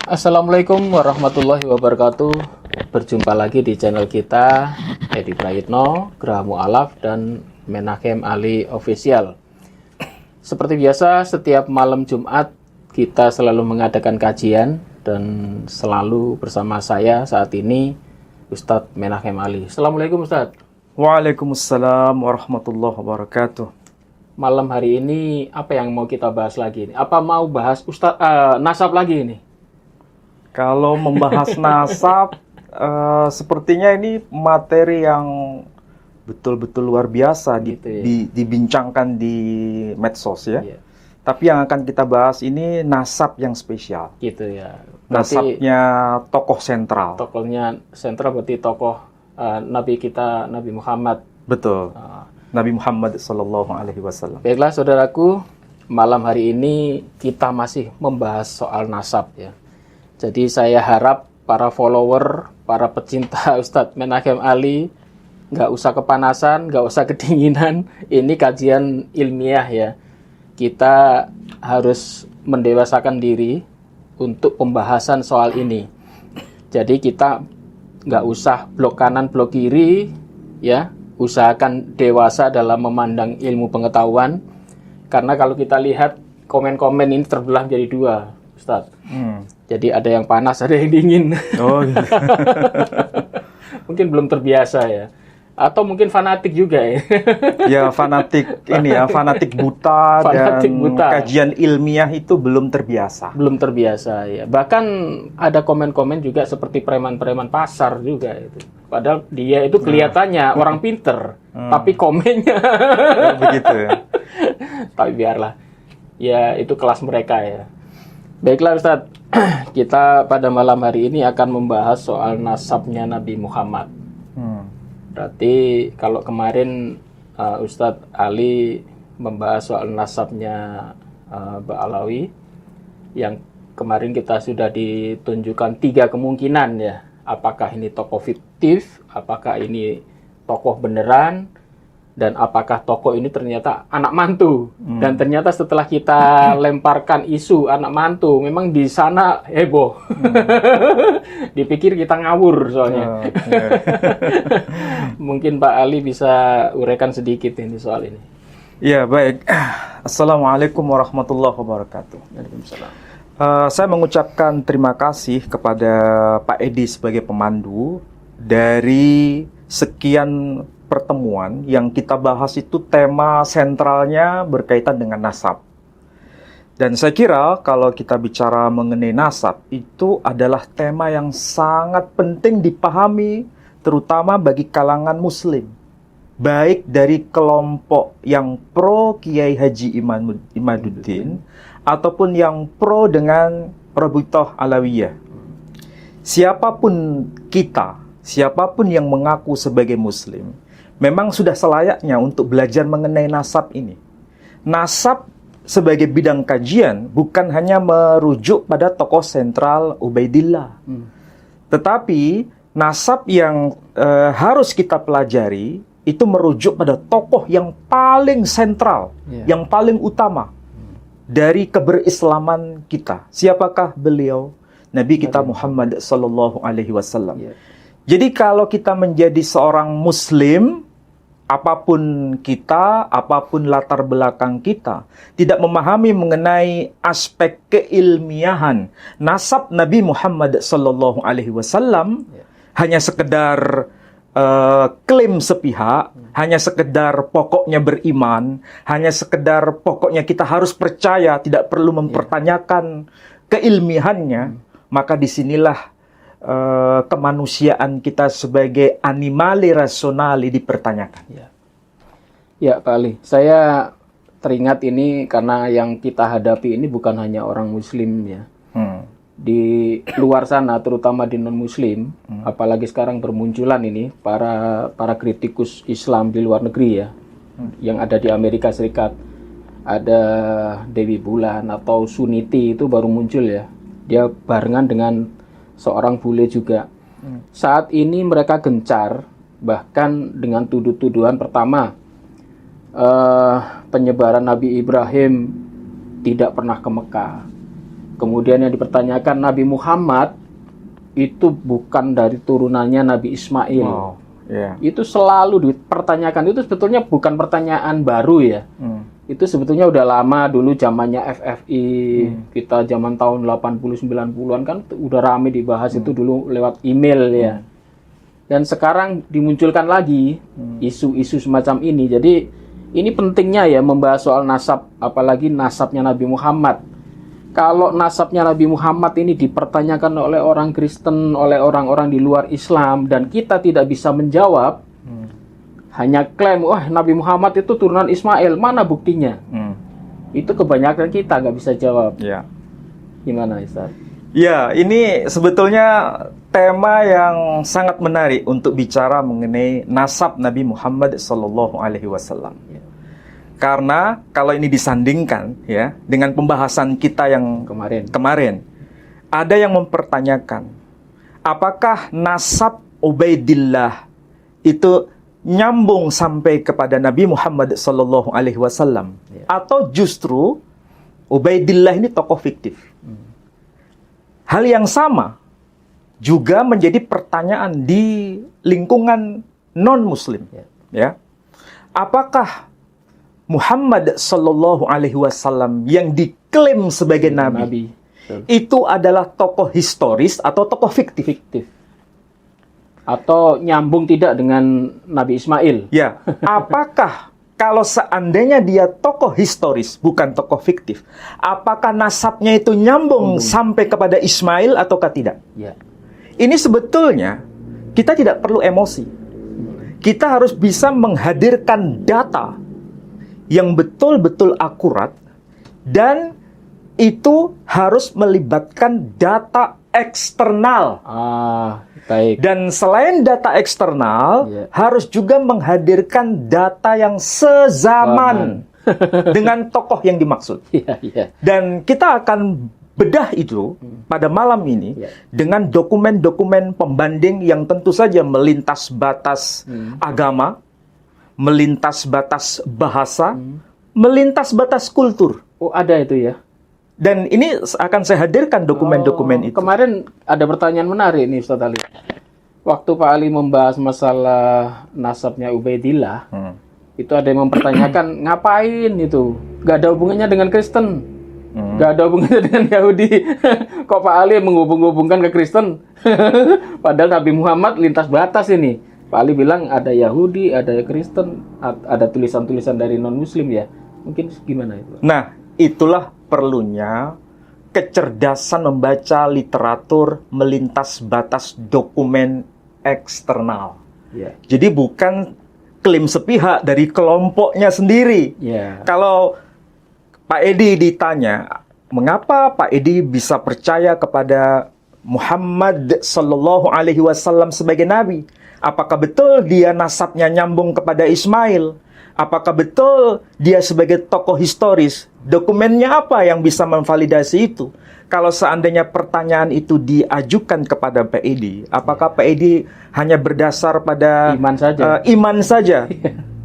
Assalamualaikum warahmatullahi wabarakatuh. Berjumpa lagi di channel kita, Edi Prayitno, Graha Mu'alaf, dan Menachem Ali Official. Seperti biasa, setiap malam Jumat kita selalu mengadakan kajian dan selalu bersama saya saat ini Ustadz Menachem Ali. Assalamualaikum Ustadz. Waalaikumsalam warahmatullahi wabarakatuh. Malam hari ini apa yang mau kita bahas lagi? Apa mau bahas nasab lagi ini? Kalau membahas nasab, sepertinya ini materi yang betul-betul luar biasa Gitu ya. dibincangkan di medsos ya. Iya. Tapi yang akan kita bahas ini nasab yang spesial. Gitu ya. Berarti Nasabnya tokoh sentral. tokohnya sentral berarti tokoh Nabi kita, Nabi Muhammad. Betul. Uh, Nabi Muhammad Sallallahu Alaihi Wasallam. Baiklah saudaraku, malam hari ini kita masih membahas soal nasab ya. Jadi saya harap para follower, para pecinta Ustadz Menachem Ali nggak usah kepanasan, nggak usah kedinginan. Ini kajian ilmiah ya. Kita harus mendewasakan diri untuk pembahasan soal ini. Jadi kita nggak usah blok kanan, blok kiri, ya. Usahakan dewasa dalam memandang ilmu pengetahuan. Karena kalau kita lihat komen-komen ini terbelah menjadi dua, Ustadz. Jadi ada yang panas, ada yang dingin. Oh, gitu. Mungkin belum terbiasa ya. Atau mungkin fanatik juga ya. Ya fanatik ini ya, fanatik buta Fanatik dan buta. kajian ilmiah itu belum terbiasa. Belum terbiasa ya. Bahkan ada komen-komen juga seperti preman-preman pasar juga itu. Padahal dia itu kelihatannya orang pinter, tapi komennya Oh, begitu ya. tapi biarlah. Ya itu kelas mereka ya. Baiklah Ustadz, kita pada malam hari ini akan membahas soal nasabnya Nabi Muhammad. Berarti kalau kemarin Ustadz Ali membahas soal nasabnya Ba'alawi, yang kemarin kita sudah ditunjukkan 3 kemungkinan ya. Apakah ini tokoh fiktif, apakah ini tokoh beneran, dan apakah tokoh ini ternyata anak mantu. Dan ternyata setelah kita lemparkan isu anak mantu, memang di sana heboh. Dipikir kita ngawur soalnya. Mungkin Pak Ali bisa uraikan sedikit ini soal ini. Ya baik. Assalamualaikum warahmatullahi wabarakatuh. Waalaikumsalam. Saya mengucapkan terima kasih kepada Pak Edi sebagai pemandu dari sekian pertemuan yang kita bahas itu tema sentralnya berkaitan dengan nasab. Dan saya kira kalau kita bicara mengenai nasab itu adalah tema yang sangat penting dipahami terutama bagi kalangan muslim. Baik dari kelompok yang pro Kiai Haji Imaduddin ataupun yang pro dengan Rabithah Alawiyah. Siapapun kita, siapapun yang mengaku sebagai muslim, memang sudah selayaknya untuk belajar mengenai nasab ini. Nasab sebagai bidang kajian bukan hanya merujuk pada tokoh sentral Ubaidillah. Tetapi nasab yang harus kita pelajari itu merujuk pada tokoh yang paling sentral, yang paling utama dari keberislaman kita. Siapakah beliau? Nabi kita Muhammad sallallahu alaihi wasallam. Jadi kalau kita menjadi seorang muslim, apapun kita, apapun latar belakang kita, tidak memahami mengenai aspek keilmiahan nasab Nabi Muhammad sallallahu alaihi wasallam, hanya sekedar klaim sepihak, hanya sekedar pokoknya beriman, hanya sekedar pokoknya kita harus percaya, tidak perlu mempertanyakan keilmiahannya, maka disinilah kemanusiaan kita sebagai animali rasionali dipertanyakan. Ya Pak Ali, saya teringat ini karena yang kita hadapi ini bukan hanya orang muslim ya. Di luar sana, terutama di non-muslim, apalagi sekarang bermunculan ini para kritikus Islam di luar negeri ya, yang ada di Amerika Serikat, ada Dewi Bulan atau Suniti itu baru muncul ya, dia barengan dengan seorang bule juga. Saat ini mereka gencar, bahkan dengan tuduhan pertama, penyebaran Nabi Ibrahim tidak pernah ke Mekah. Kemudian yang dipertanyakan Nabi Muhammad itu bukan dari turunannya Nabi Ismail. Oh, yeah. Itu selalu dipertanyakan. Itu sebetulnya bukan pertanyaan baru ya. Itu sebetulnya udah lama dulu zamannya FFI. Kita zaman tahun 80-90-an kan udah rame dibahas itu dulu lewat email ya. Dan sekarang dimunculkan lagi isu-isu semacam ini. Jadi ini pentingnya ya membahas soal nasab, apalagi nasabnya Nabi Muhammad. Kalau nasabnya Nabi Muhammad ini dipertanyakan oleh orang Kristen, oleh orang-orang di luar Islam, dan kita tidak bisa menjawab, hanya klaim, wah Nabi Muhammad itu turunan Ismail, mana buktinya? Itu kebanyakan kita nggak bisa jawab. Ya. Gimana, Ustaz? Ya, ini sebetulnya tema yang sangat menarik untuk bicara mengenai nasab Nabi Muhammad SAW. Ya. Karena kalau ini disandingkan ya dengan pembahasan kita yang kemarin, ada yang mempertanyakan apakah nasab Ubaidillah itu nyambung sampai kepada Nabi Muhammad SAW atau justru Ubaidillah ini tokoh fiktif. Hal yang sama juga menjadi pertanyaan di lingkungan non-Muslim. Ya, apakah Muhammad Sallallahu Alaihi Wasallam yang diklaim sebagai nabi itu adalah tokoh historis atau tokoh fiktif? Atau nyambung tidak dengan Nabi Ismail? Ya, apakah kalau seandainya dia tokoh historis bukan tokoh fiktif, apakah nasabnya itu nyambung sampai kepada Ismail ataukah tidak? Ya. Ini sebetulnya kita tidak perlu emosi. Kita harus bisa menghadirkan data yang betul-betul akurat, dan itu harus melibatkan data eksternal. Baik. Dan selain data eksternal, harus juga menghadirkan data yang sezaman dengan tokoh yang dimaksud. Dan kita akan bedah itu pada malam ini dengan dokumen-dokumen pembanding yang tentu saja melintas batas agama, melintas batas bahasa, melintas batas kultur. Oh, ada itu ya. Dan ini akan saya hadirkan dokumen-dokumen itu. Kemarin ada pertanyaan menarik nih Ustaz Ali. Waktu Pak Ali membahas masalah nasabnya Ubaidillah, itu ada yang mempertanyakan ngapain itu? Gak ada hubungannya dengan Kristen, gak ada hubungannya dengan Yahudi. Kok Pak Ali menghubung-hubungkan ke Kristen? Padahal Nabi Muhammad lintas batas ini. Pak Ali bilang ada Yahudi, ada Kristen, ada tulisan-tulisan dari non-Muslim ya. Mungkin gimana itu? Nah, itulah perlunya kecerdasan membaca literatur melintas batas dokumen eksternal. Jadi bukan klaim sepihak dari kelompoknya sendiri. Kalau Pak Edi ditanya, mengapa Pak Edi bisa percaya kepada Muhammad Sallallahu Alaihi Wasallam sebagai nabi? Apakah betul dia nasabnya nyambung kepada Ismail? Apakah betul dia sebagai tokoh historis? Dokumennya apa yang bisa memvalidasi itu? Kalau seandainya pertanyaan itu diajukan kepada Pak Edi, apakah Pak Edi hanya berdasar pada iman saja?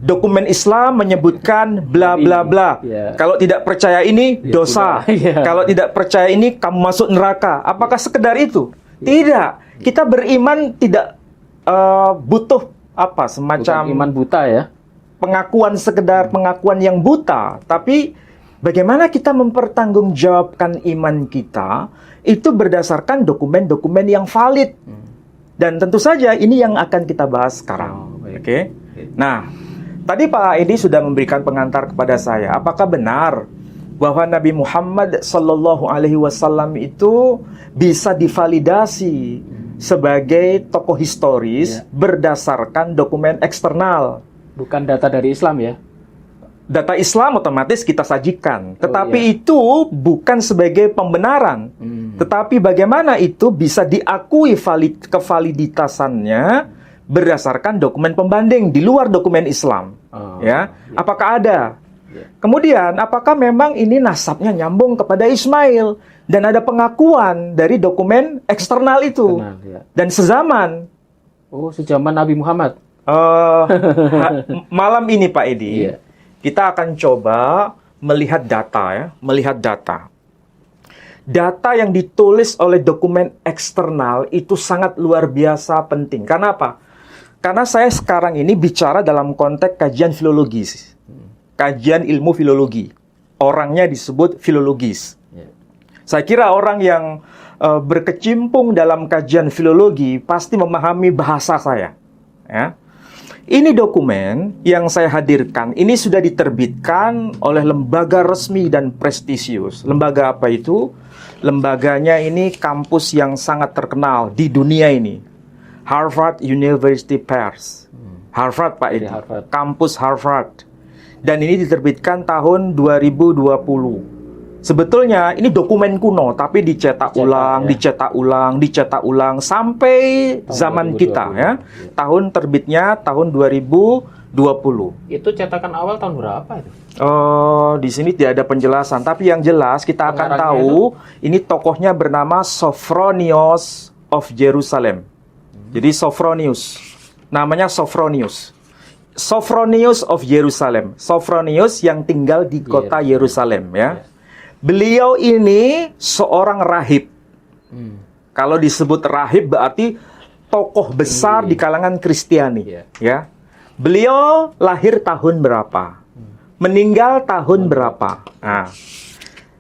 Dokumen Islam menyebutkan bla bla bla. Kalau tidak percaya ini dosa. Kalau tidak percaya ini kamu masuk neraka. Apakah sekedar itu? Tidak. Kita beriman tidak butuh semacam bukan iman buta ya. Pengakuan sekedar pengakuan yang buta, tapi bagaimana kita mempertanggungjawabkan iman kita itu berdasarkan dokumen-dokumen yang valid. Dan tentu saja ini yang akan kita bahas sekarang. Oke. Nah, tadi Pak Edi sudah memberikan pengantar kepada saya. Apakah benar bahwa Nabi Muhammad Sallallahu Alaihi Wasallam itu bisa divalidasi sebagai tokoh historis berdasarkan dokumen eksternal? Bukan data dari Islam ya? Data Islam otomatis kita sajikan. Tetapi itu bukan sebagai pembenaran. Tetapi bagaimana itu bisa diakui kevaliditasannya berdasarkan dokumen pembanding di luar dokumen Islam. Apakah ada? Kemudian, apakah memang ini nasabnya nyambung kepada Ismail? Dan ada pengakuan dari dokumen eksternal itu. Dan sezaman. Oh, sezaman Nabi Muhammad. Malam ini Pak Edi, kita akan coba melihat data data yang ditulis oleh dokumen eksternal itu sangat luar biasa penting. Karena apa? Karena saya sekarang ini bicara dalam konteks kajian filologis. Kajian ilmu filologi. Orangnya disebut filologis. Saya kira orang yang berkecimpung dalam kajian filologi pasti memahami bahasa saya. Ya. Ini dokumen yang saya hadirkan, ini sudah diterbitkan oleh lembaga resmi dan prestisius. Lembaga apa itu? Lembaganya ini kampus yang sangat terkenal di dunia ini. Harvard University Press. Harvard, Pak Edi. Harvard. Kampus Harvard. Dan ini diterbitkan tahun 2020. Sebetulnya ini dokumen kuno, tapi dicetak ulang, dicetak ulang sampai zaman 2020. kita ya. Tahun terbitnya tahun 2020. Itu cetakan awal tahun berapa itu? Di sini tidak ada penjelasan, tapi yang jelas kita akan Pengarangnya tahu ini tokohnya bernama Sophronios of Jerusalem. Jadi Sophronius, namanya Sophronius. Sophronius of Jerusalem. Sophronius yang tinggal di kota Yerusalem ya. Beliau ini seorang rahib. Kalau disebut rahib berarti tokoh besar di kalangan Kristiani. Ya. Beliau lahir tahun berapa? Meninggal tahun berapa? Nah,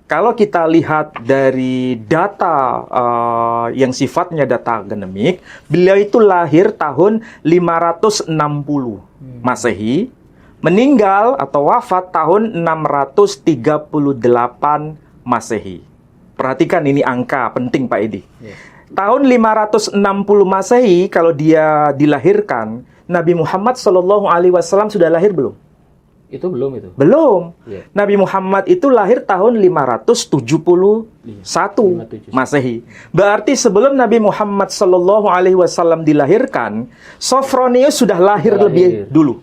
kalau kita lihat dari data yang sifatnya data akademik, beliau itu lahir tahun 560 Masehi. Meninggal atau wafat tahun 638 Masehi. Perhatikan ini angka penting Pak Edi. Tahun 560 Masehi kalau dia dilahirkan, Nabi Muhammad SAW sudah lahir belum? Itu belum itu. Belum. Nabi Muhammad itu lahir tahun 571 Masehi. Berarti sebelum Nabi Muhammad SAW dilahirkan, Sophronius sudah lahir lebih dulu.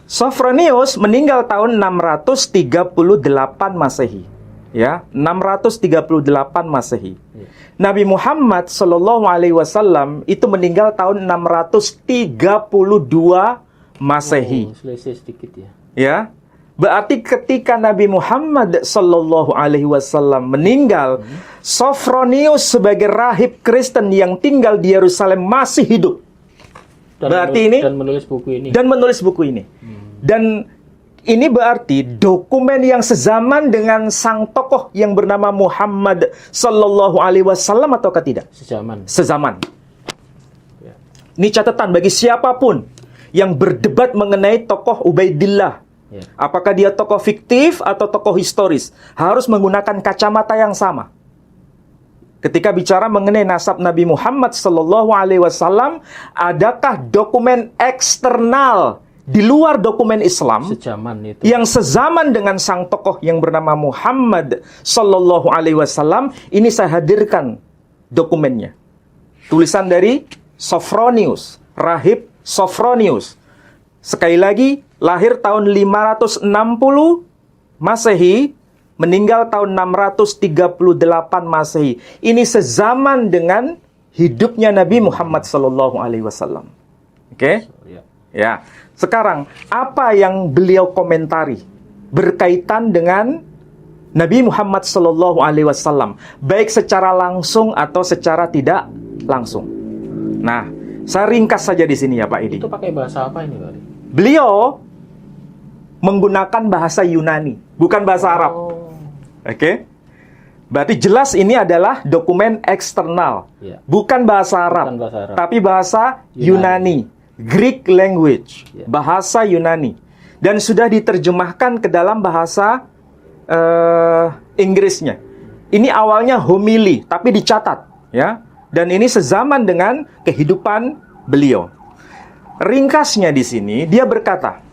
Sophronius meninggal tahun 638 Masehi. Ya, 638 Masehi. Nabi Muhammad SAW itu meninggal tahun 632 Masehi. Selisih sedikit ya. Ya. Berarti ketika Nabi Muhammad SAW meninggal, Sophronius sebagai rahib Kristen yang tinggal di Yerusalem masih hidup. Dan menulis buku ini. Dan ini berarti dokumen yang sezaman dengan sang tokoh yang bernama Muhammad Sallallahu Alaihi Wasallam ataukah tidak? Sezaman. Ini catatan bagi siapapun yang berdebat mengenai tokoh Ubaidillah. Apakah dia tokoh fiktif atau tokoh historis? Harus menggunakan kacamata yang sama. Ketika bicara mengenai nasab Nabi Muhammad Sallallahu Alaihi Wasallam, adakah dokumen eksternal di luar dokumen Islam yang sezaman dengan sang tokoh yang bernama Muhammad Sallallahu Alaihi Wasallam? Ini saya hadirkan dokumennya. Tulisan dari Sophronius, rahib Sophronius. Sekali lagi, lahir tahun 560 Masehi, meninggal tahun 638 Masehi. Ini sezaman dengan hidupnya Nabi Muhammad Sallallahu Alaihi Wasallam. Oke? Ya. Sekarang, apa yang beliau komentari berkaitan dengan Nabi Muhammad Sallallahu Alaihi Wasallam, baik secara langsung atau secara tidak langsung. Nah, saya ringkas saja di sini ya Pak Edi. Itu pakai bahasa apa ini Pak Edi? Beliau menggunakan bahasa Yunani, bukan bahasa Arab. Oke? Berarti jelas ini adalah dokumen eksternal, bukan bahasa Arab, tapi bahasa Yunani. Greek language, bahasa Yunani, dan sudah diterjemahkan ke dalam bahasa Inggrisnya. Ini awalnya homili, tapi dicatat, ya. Dan ini sezaman dengan kehidupan beliau. Ringkasnya di sini dia berkata,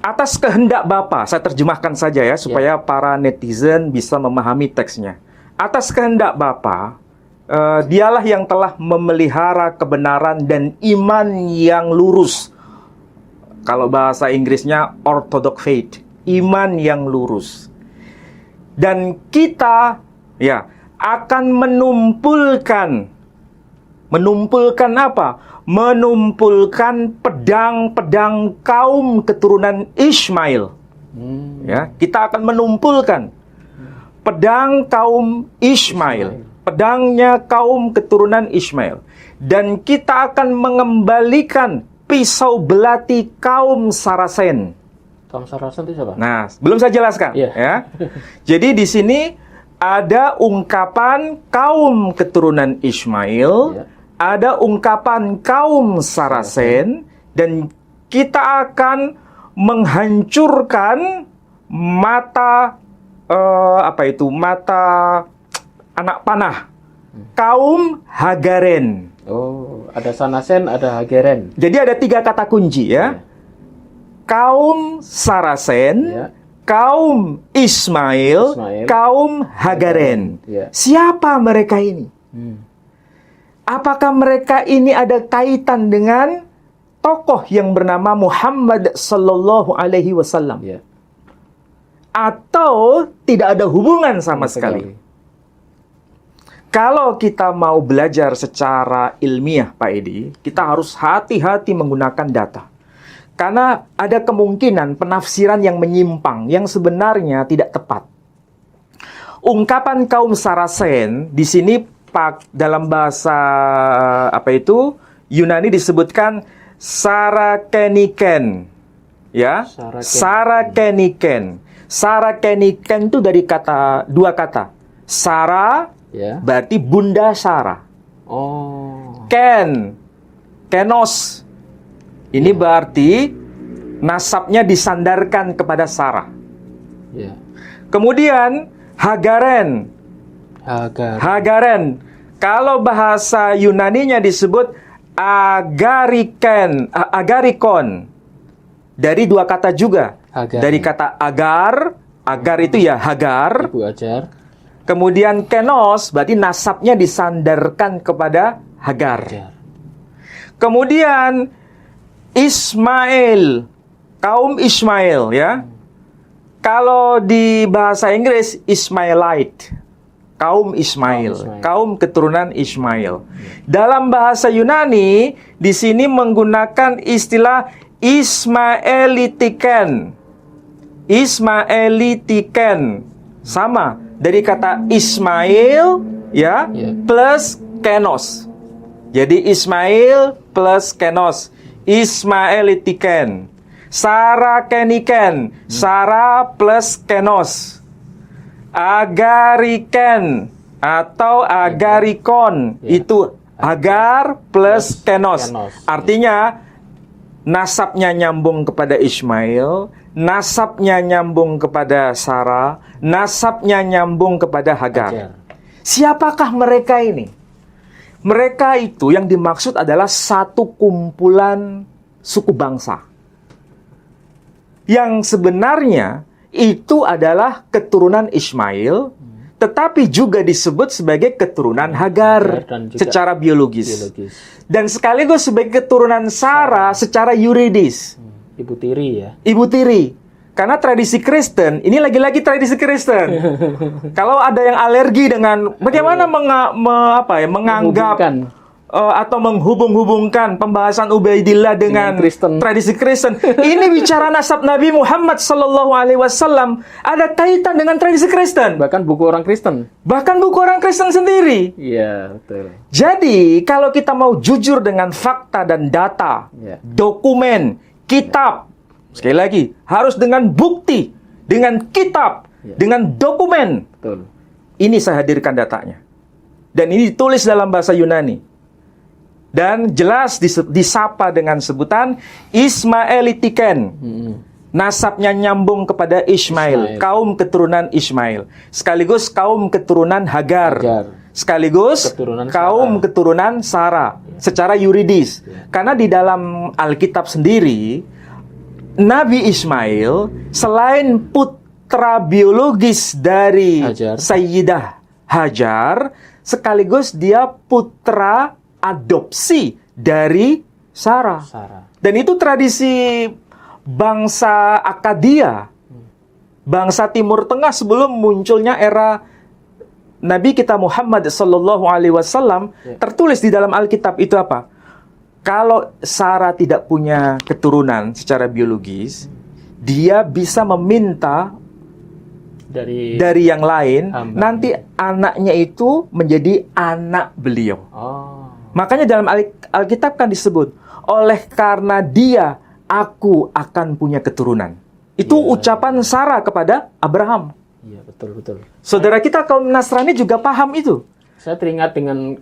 atas kehendak Bapa, saya terjemahkan saja ya supaya para netizen bisa memahami teksnya. Atas kehendak Bapa, dialah yang telah memelihara kebenaran dan iman yang lurus. Kalau bahasa Inggrisnya orthodox faith, iman yang lurus. Dan kita akan menumpulkan apa? Menumpulkan pedang-pedang kaum keturunan Ishmael. Ya, kita akan menumpulkan pedang kaum Ismail, pedangnya kaum keturunan Ismail. Dan kita akan mengembalikan pisau belati kaum Sarasen. Kaum Sarasen itu siapa? Nah, belum saya jelaskan. Iya. Ya. Jadi di sini ada ungkapan kaum keturunan Ismail, Iya. ada ungkapan kaum Sarasen, dan kita akan menghancurkan mata mata anak panah kaum Hagaren. Oh, ada Sanasen, ada Hageren. Jadi ada 3 kata kunci ya. Kaum Sarasen, Ya. kaum Ismail, Ismail. kaum Hagaren. Ya. Siapa mereka ini? Apakah mereka ini ada kaitan dengan tokoh yang bernama Muhammad sallallahu alaihi wasallam? Ya. Atau tidak ada hubungan sama sekali? Kalau kita mau belajar secara ilmiah, Pak Edi, kita harus hati-hati menggunakan data. Karena ada kemungkinan penafsiran yang menyimpang, yang sebenarnya tidak tepat. Ungkapan kaum Sarasen di sini dalam bahasa Yunani disebutkan Sarakeniken, ya, Sarakeniken. Sarakeniken itu dari dua kata. Sara Ya. berarti Bunda Sara. Oh. Kenos. Ini berarti nasabnya disandarkan kepada Sarah. Ya. Kemudian Hagaren. Hagaren. Kalau bahasa Yunaninya disebut agarikon. Dari 2 kata juga. Hagar. Dari kata agar itu ya Hagar. Ibu ajar. Kemudian kenos berarti nasabnya disandarkan kepada Hagar. Ajar. Kemudian Ismail, kaum Ismail ya. Kalau di bahasa Inggris Ismailite, kaum Ismail, kaum keturunan Ismail. Dalam bahasa Yunani di sini menggunakan istilah Ismaelitiken. Ismaelitiken sama dari kata Ismail ya, plus kenos. Jadi Ismail plus kenos. Ismaelitiken. Sarakeniken. Sara plus kenos. Agariken atau agarikon. Itu agar plus kenos. Artinya nasabnya nyambung kepada Ismail, nasabnya nyambung kepada Sara, nasabnya nyambung kepada Hagar. Siapakah mereka ini? Mereka itu yang dimaksud adalah satu kumpulan suku bangsa. Yang sebenarnya itu adalah keturunan Ismail, tetapi juga disebut sebagai keturunan Hagar secara biologis. Dan sekaligus sebagai keturunan Sarah secara yuridis. Ibu tiri ya. Ibu tiri. Karena tradisi Kristen, ini lagi-lagi tradisi Kristen. Kalau ada yang alergi dengan bagaimana menganggap atau menghubung-hubungkan pembahasan Ubaidillah dengan tradisi Kristen. Ini bicara nasab Nabi Muhammad sallallahu alaihi wasallam ada kaitan dengan tradisi Kristen. Bahkan buku orang Kristen. Bahkan buku orang Kristen sendiri. Iya, betul. Jadi, kalau kita mau jujur dengan fakta dan data, dokumen, kitab, sekali lagi, harus dengan bukti, dengan kitab, dengan dokumen. Betul. Ini saya hadirkan datanya. Dan ini ditulis dalam bahasa Yunani. Dan jelas disapa dengan sebutan Ismaelitiken. Nasabnya nyambung kepada Ismail, kaum keturunan Ismail. Sekaligus kaum keturunan Hagar. Sekaligus kaum keturunan Sarah. Secara yuridis. Karena di dalam Alkitab sendiri, Nabi Ismail selain putra biologis dari Sayyidah Hajar, sekaligus dia putra adopsi dari Sarah. Dan itu tradisi bangsa Akadia, bangsa Timur Tengah sebelum munculnya era Nabi kita Muhammad sallallahu alaihi wasallam. Tertulis di dalam Alkitab itu apa? Kalau Sarah tidak punya keturunan secara biologis, dia bisa meminta dari yang lain, hamba. nanti anaknya itu menjadi anak beliau. Oh. Makanya dalam Alkitab kan disebut, oleh karena dia, aku akan punya keturunan. Itu ucapan Sarah kepada Abraham. Iya, betul. Saudara kita kaum Nasrani juga paham itu. Saya teringat dengan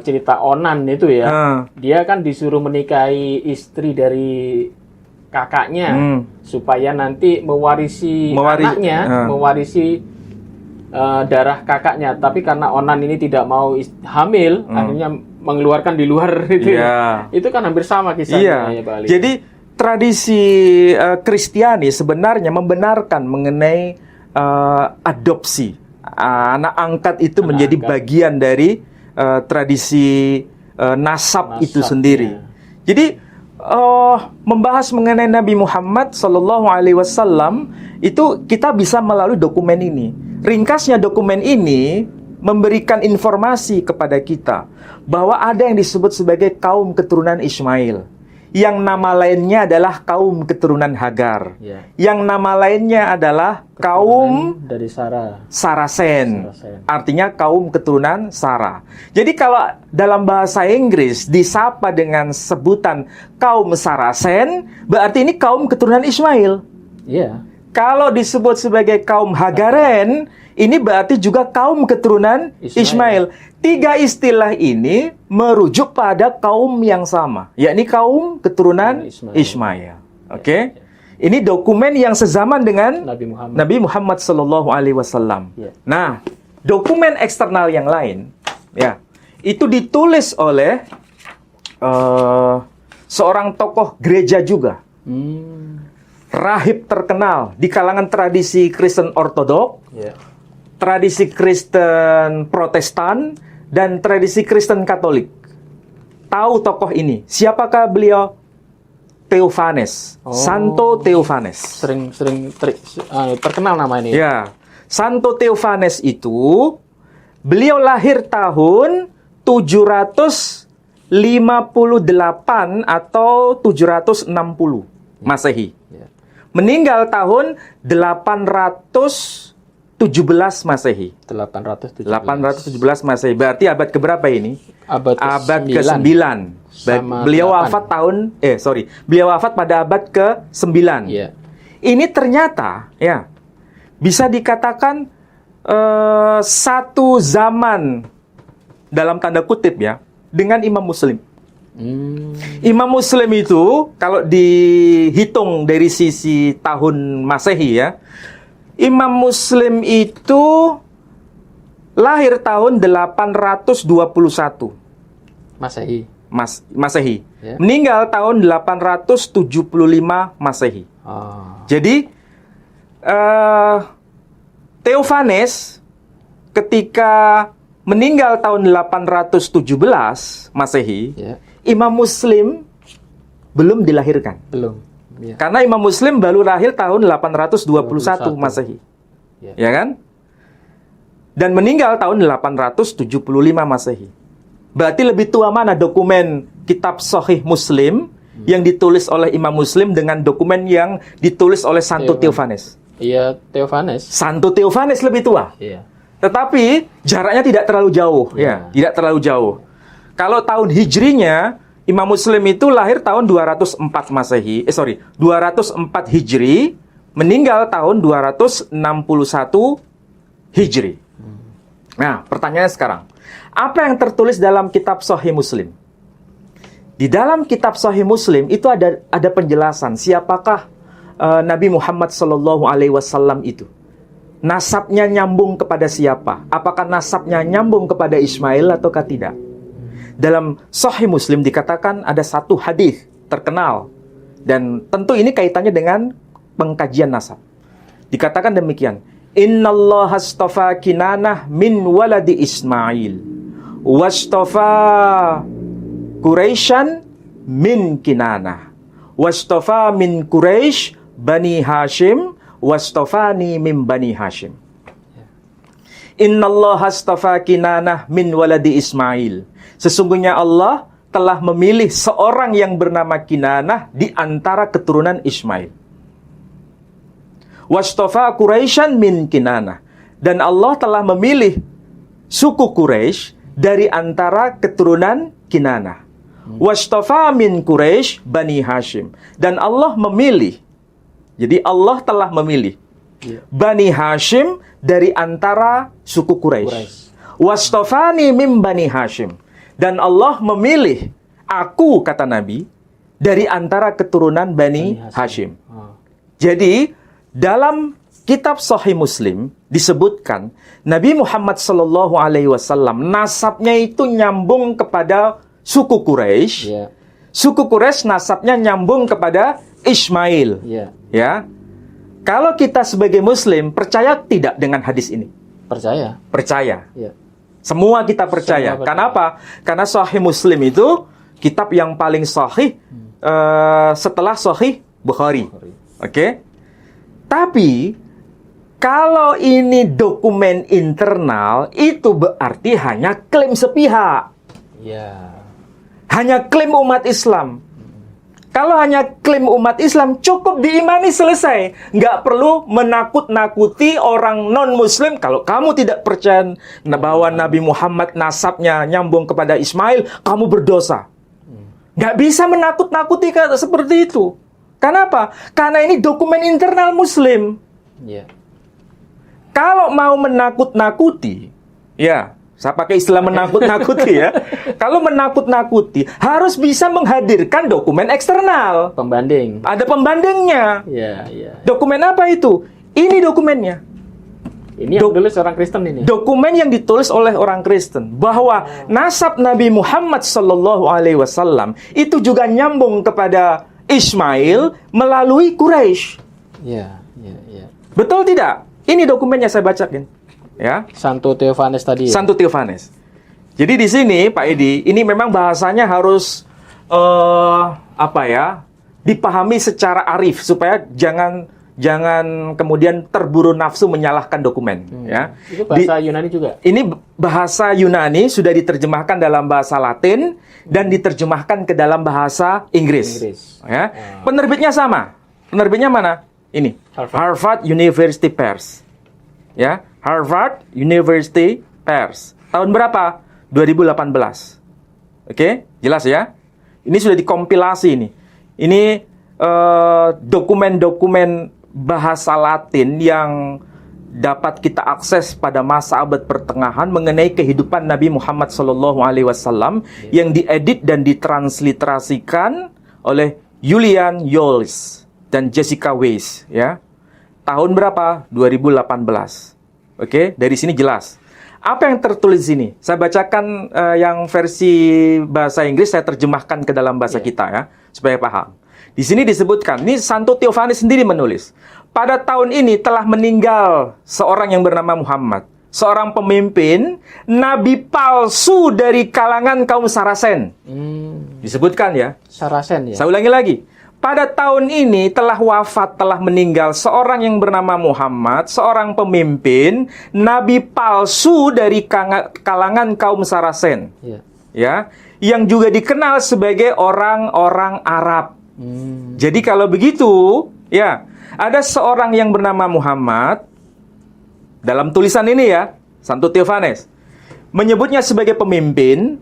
cerita Onan itu ya. Dia kan disuruh menikahi istri dari kakaknya supaya nanti mewarisi anaknya, mewarisi darah kakaknya. Tapi karena Onan ini tidak mau hamil, akhirnya mengeluarkan di luar itu. Itu kan hampir sama kisahnya ya, Pak Ali. Jadi tradisi Kristiani sebenarnya membenarkan mengenai adopsi. Anak angkat itu menjadi bagian dari tradisi nasab itu sendiri. Jadi membahas mengenai Nabi Muhammad Sallallahu Alaihi Wasallam itu kita bisa melalui dokumen ini. Ringkasnya dokumen ini memberikan informasi kepada kita bahwa ada yang disebut sebagai kaum keturunan Ismail, yang nama lainnya adalah kaum keturunan Hagar, yang nama lainnya adalah kaum dari Sarasen. Artinya kaum keturunan Sarah. Jadi kalau dalam bahasa Inggris disapa dengan sebutan kaum Sarasen, berarti ini kaum keturunan Ismail. Kalau disebut sebagai kaum Hagaren, ini berarti juga kaum keturunan Ismail. Tiga istilah ini merujuk pada kaum yang sama, yakni kaum keturunan Ismail. Oke? Ini dokumen yang sezaman dengan Nabi Muhammad Sallallahu Alaihi Wasallam. Nah, dokumen eksternal yang lain, ya, itu ditulis oleh seorang tokoh gereja juga, rahib terkenal di kalangan tradisi Kristen Ortodok, tradisi Kristen Protestan, dan tradisi Kristen Katolik. Tahu tokoh ini? Siapakah beliau? Theophanes, Santo Theophanes. Sering terkenal nama ini. Ya, Santo Theophanes itu beliau lahir tahun 758 atau 760 Masehi. Meninggal tahun 817 Masehi. 817 Masehi. Berarti abad keberapa ini? Abad ke-9. Beliau wafat beliau wafat pada abad ke-9. Ini ternyata ya bisa dikatakan satu zaman dalam tanda kutip ya dengan Imam Muslim. Imam Muslim itu kalau dihitung dari sisi tahun Masehi ya, Imam Muslim itu lahir tahun 821 Masehi. Meninggal tahun 875 Masehi. Jadi Theophanes ketika meninggal tahun 817 Masehi, Imam Muslim belum dilahirkan. Karena Imam Muslim baru lahir tahun 821 Masehi. Ya kan? Dan meninggal tahun 875 Masehi. Berarti lebih tua mana dokumen kitab Sahih Muslim yang ditulis oleh Imam Muslim dengan dokumen yang ditulis oleh Santo Theophanes? Iya, Theophanes. Santo Theophanes lebih tua. Tetapi jaraknya tidak terlalu jauh, tidak terlalu jauh. Kalau tahun hijrinya Imam Muslim itu lahir tahun 204 Masehi, 204 Hijri, meninggal tahun 261 Hijri. Nah, pertanyaannya sekarang, apa yang tertulis dalam kitab Sahih Muslim? Di dalam kitab Sahih Muslim itu ada penjelasan siapakah Nabi Muhammad Sallallahu Alaihi Wasallam itu. Nasabnya nyambung kepada siapa? Apakah nasabnya nyambung kepada Ismail ataukah tidak? Dalam Sahih Muslim dikatakan ada satu hadis terkenal, dan tentu ini kaitannya dengan pengkajian nasab. Dikatakan demikian, Innallaha astafa Kinanah min waladi Ismail wastafa Quraisyan min Kinanah wastafa min Quraisy Bani Hashim wastafani min Bani Hashim. Innallaha astafa Kinanah min waladi Ismail. Sesungguhnya Allah telah memilih seorang yang bernama Kinanah di antara keturunan Ismail. Wastofa Quraisyan min Kinanah. Dan Allah telah memilih suku Quraisy dari antara keturunan Kinanah. Wastofa min Quraisy Bani Hashim. Dan Allah memilih. Jadi Allah telah memilih Bani Hashim dari antara suku Quraisy. Wastofani min Bani Hashim. Dan Allah memilih aku, kata Nabi, dari antara keturunan Bani Hashim. Jadi, dalam kitab Sahih Muslim disebutkan Nabi Muhammad SAW nasabnya itu nyambung kepada suku Quraisy. Suku Quraisy nasabnya nyambung kepada Ismail. Ya. Kalau kita sebagai Muslim percaya tidak dengan hadis ini? Percaya. Percaya. Semua kita percaya. Kenapa? Karena Sahih Muslim itu kitab yang paling sahih setelah Sahih Bukhari. Oke? Tapi kalau ini dokumen internal, itu berarti hanya klaim sepihak. Hanya klaim umat Islam. Kalau hanya klaim umat Islam, cukup diimani, selesai. Nggak perlu menakut-nakuti orang non-Muslim. Kalau kamu tidak percaya bahwa Nabi Muhammad nasabnya nyambung kepada Ismail, kamu berdosa. Nggak bisa menakut-nakuti seperti itu. Kenapa? Karena ini dokumen internal Muslim. Kalau mau menakut-nakuti, saya pakai istilah menakut-nakuti ya. Kalau menakut-nakuti, harus bisa menghadirkan dokumen eksternal. Pembanding. Ada pembandingnya. Dokumen apa itu? Ini dokumennya. Ini yang ditulis orang Kristen ini. Dokumen yang ditulis oleh orang Kristen. Bahwa nasab Nabi Muhammad SAW itu juga nyambung kepada Ismail melalui Quraisy. Betul tidak? Ini dokumennya saya bacakan. Ya. Santo Theophanes tadi. Santo Theophanes. Jadi di sini Pak Edi, ini memang bahasanya harus dipahami secara arif supaya jangan kemudian terburu nafsu menyalahkan dokumen. Ya. Itu bahasa Yunani juga. Ini bahasa Yunani sudah diterjemahkan dalam bahasa Latin dan diterjemahkan ke dalam bahasa Inggris. Ya. Penerbitnya sama. Penerbitnya mana? Ini. Harvard University Press. Ya. Harvard University Press. Tahun berapa? 2018. Oke, jelas ya? Ini sudah dikompilasi ini. Ini dokumen-dokumen bahasa Latin yang dapat kita akses pada masa abad pertengahan mengenai kehidupan Nabi Muhammad SAW yang diedit dan ditransliterasikan oleh Julian Jolls dan Jessica Weiss. Ya. Tahun berapa? 2018. Oke, dari sini jelas. Apa yang tertulis di sini? Saya bacakan yang versi bahasa Inggris, saya terjemahkan ke dalam bahasa kita ya, supaya paham. Di sini disebutkan, ini Santo Theophanes sendiri menulis. Pada tahun ini telah meninggal seorang yang bernama Muhammad. Seorang pemimpin, nabi palsu dari kalangan kaum Saracen. Disebutkan ya. Saracen ya. Saya ulangi lagi. Pada tahun ini telah wafat, telah meninggal seorang yang bernama Muhammad, seorang pemimpin, nabi palsu dari kalangan kaum Saracen. Ya, yang juga dikenal sebagai orang-orang Arab. Jadi kalau begitu, ya, ada seorang yang bernama Muhammad dalam tulisan ini ya, Santo Theophanes menyebutnya sebagai pemimpin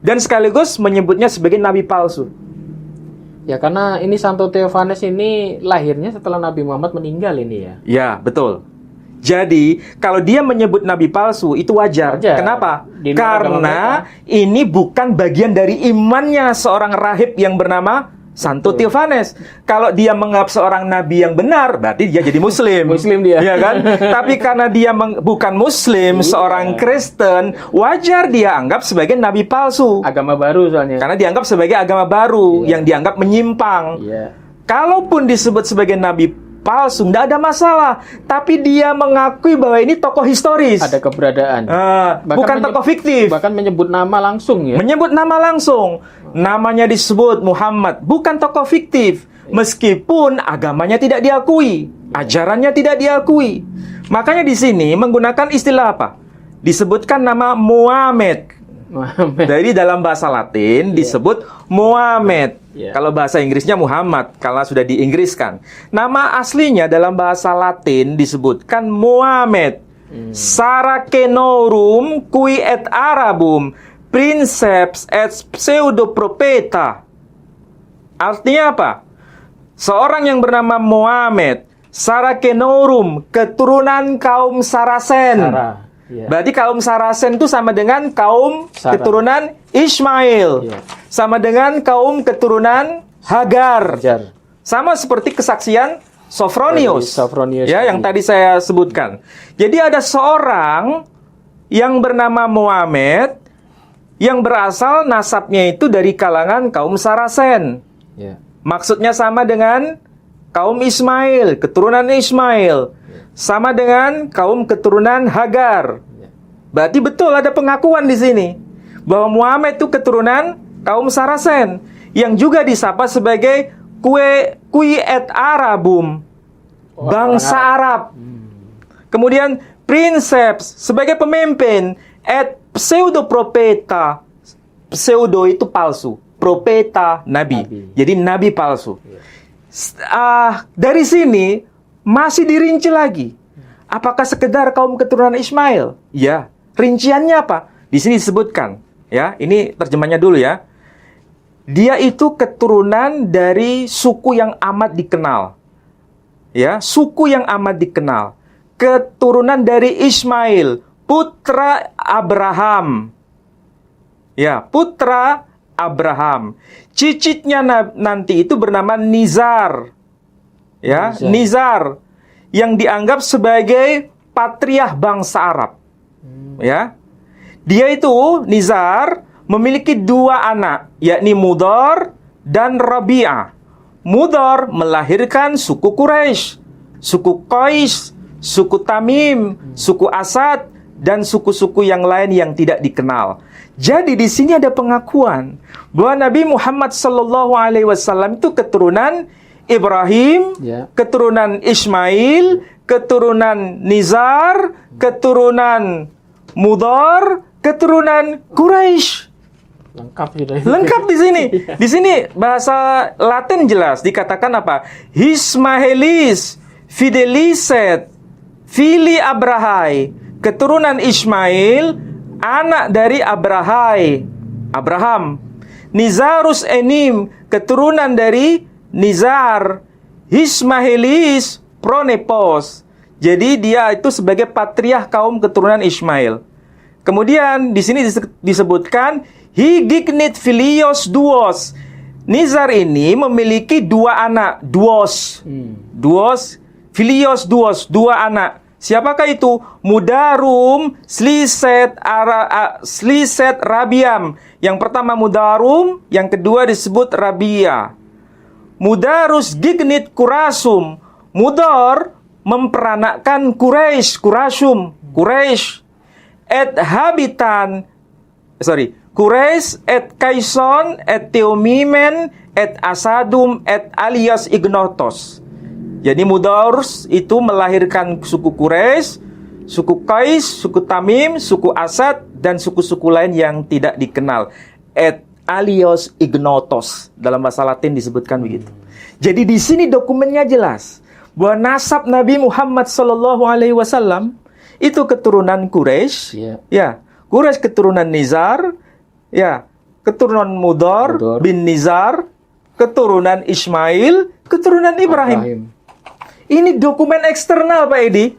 dan sekaligus menyebutnya sebagai nabi palsu. Ya, karena ini Santo Theophanes ini lahirnya setelah Nabi Muhammad meninggal ini ya. Ya, betul. Jadi, kalau dia menyebut nabi palsu, itu wajar. Kenapa? Karena ini bukan bagian dari imannya seorang rahib yang bernama Santo Theophanes. Kalau dia menganggap seorang nabi yang benar, berarti dia jadi Muslim. Muslim dia. Ya kan? Tapi karena dia bukan Muslim, seorang Kristen, wajar dia anggap sebagai nabi palsu. Agama baru soalnya. Karena dianggap sebagai agama baru yang dianggap menyimpang. Kalaupun disebut sebagai nabi palsu, tidak ada masalah. Tapi dia mengakui bahwa ini tokoh historis. Ada keberadaan. Bukan tokoh fiktif. Bahkan menyebut nama langsung ya. Menyebut nama langsung. Namanya disebut Muhammad. Bukan tokoh fiktif. Meskipun agamanya tidak diakui. Ajarannya tidak diakui. Makanya di sini menggunakan istilah apa? Disebutkan nama Muhammad. Muhammad. Dari dalam bahasa Latin disebut Muhammad. Kalau bahasa Inggrisnya Muhammad, kalau sudah diinggriskan. Nama aslinya dalam bahasa Latin disebutkan Muhammad. Saracenorum qui et Arabum princeps et pseudopropeta. Artinya apa? Seorang yang bernama Muhammad, Saracenorum, keturunan kaum Saracen. Berarti kaum Saracen itu sama dengan kaum keturunan Ismail. Sama dengan kaum keturunan Hagar. Sama seperti kesaksian Sophronius. Ya, yang tadi saya sebutkan. Jadi ada seorang yang bernama Muhammad yang berasal nasabnya itu dari kalangan kaum Saracen. Maksudnya sama dengan kaum Ismail, keturunan Ismail. Sama dengan kaum keturunan Hagar. Berarti betul ada pengakuan di sini bahwa Muhammad itu keturunan kaum Saracen yang juga disapa sebagai Qui et Arabum, bangsa Arab. Kemudian princeps sebagai pemimpin, et pseudopropeta. Pseudo itu palsu, propeta nabi. Jadi nabi palsu. Dari sini masih dirinci lagi. Apakah sekedar kaum keturunan Ismail? Ya. Rinciannya apa? Di sini disebutkan. Ya, ini terjemahnya dulu ya. Dia itu keturunan dari suku yang amat dikenal. Ya, suku yang amat dikenal. Keturunan dari Ismail, putra Abraham. Ya, putra Abraham. Cicitnya nanti itu bernama Nizar. Ya, Nizar yang dianggap sebagai patriarh bangsa Arab. Ya. Dia itu Nizar memiliki dua anak, yakni Mudhar dan Rabi'ah. Mudhar melahirkan suku Quraisy, suku Qais, suku Tamim, suku Asad, dan suku-suku yang lain yang tidak dikenal. Jadi di sini ada pengakuan bahwa Nabi Muhammad SAW itu keturunan Ibrahim, keturunan Ismail, keturunan Nizar, keturunan Mudhar, keturunan Quraisy. Lengkap di sini. Di sini bahasa Latin jelas dikatakan apa? Ismaelis fidelicet fili Abrahai, keturunan Ismail, anak dari Abraham. Nizarus enim, keturunan dari Nizar. Ismaelis pronepos. Jadi dia itu sebagai patriarh kaum keturunan Ismail. Kemudian di sini disebutkan higignit filios duos. Nizar ini memiliki dua anak, duos. Filios duos, dua anak. Siapakah itu? Mudarum, Sliset, Rabiam. Yang pertama Mudarum, yang kedua disebut Rabia. Mudarus gignit Kurasum. Mudar memperanakkan Quraisy, Quraisy et Kaison et Teomimen et Asadum et alias Ignotos. Jadi Mudars itu melahirkan suku Quraisy, suku Qais, suku Tamim, suku Asad, dan suku-suku lain yang tidak dikenal. Et alias Ignotos. Dalam bahasa Latin disebutkan begitu. Jadi di sini dokumennya jelas bahwa nasab Nabi Muhammad SAW itu keturunan Quraisy, ya, Quraisy keturunan Nizar, ya, keturunan Mudhar bin Nizar, keturunan Ismail, keturunan Ibrahim. Ini dokumen eksternal, Pak Edi,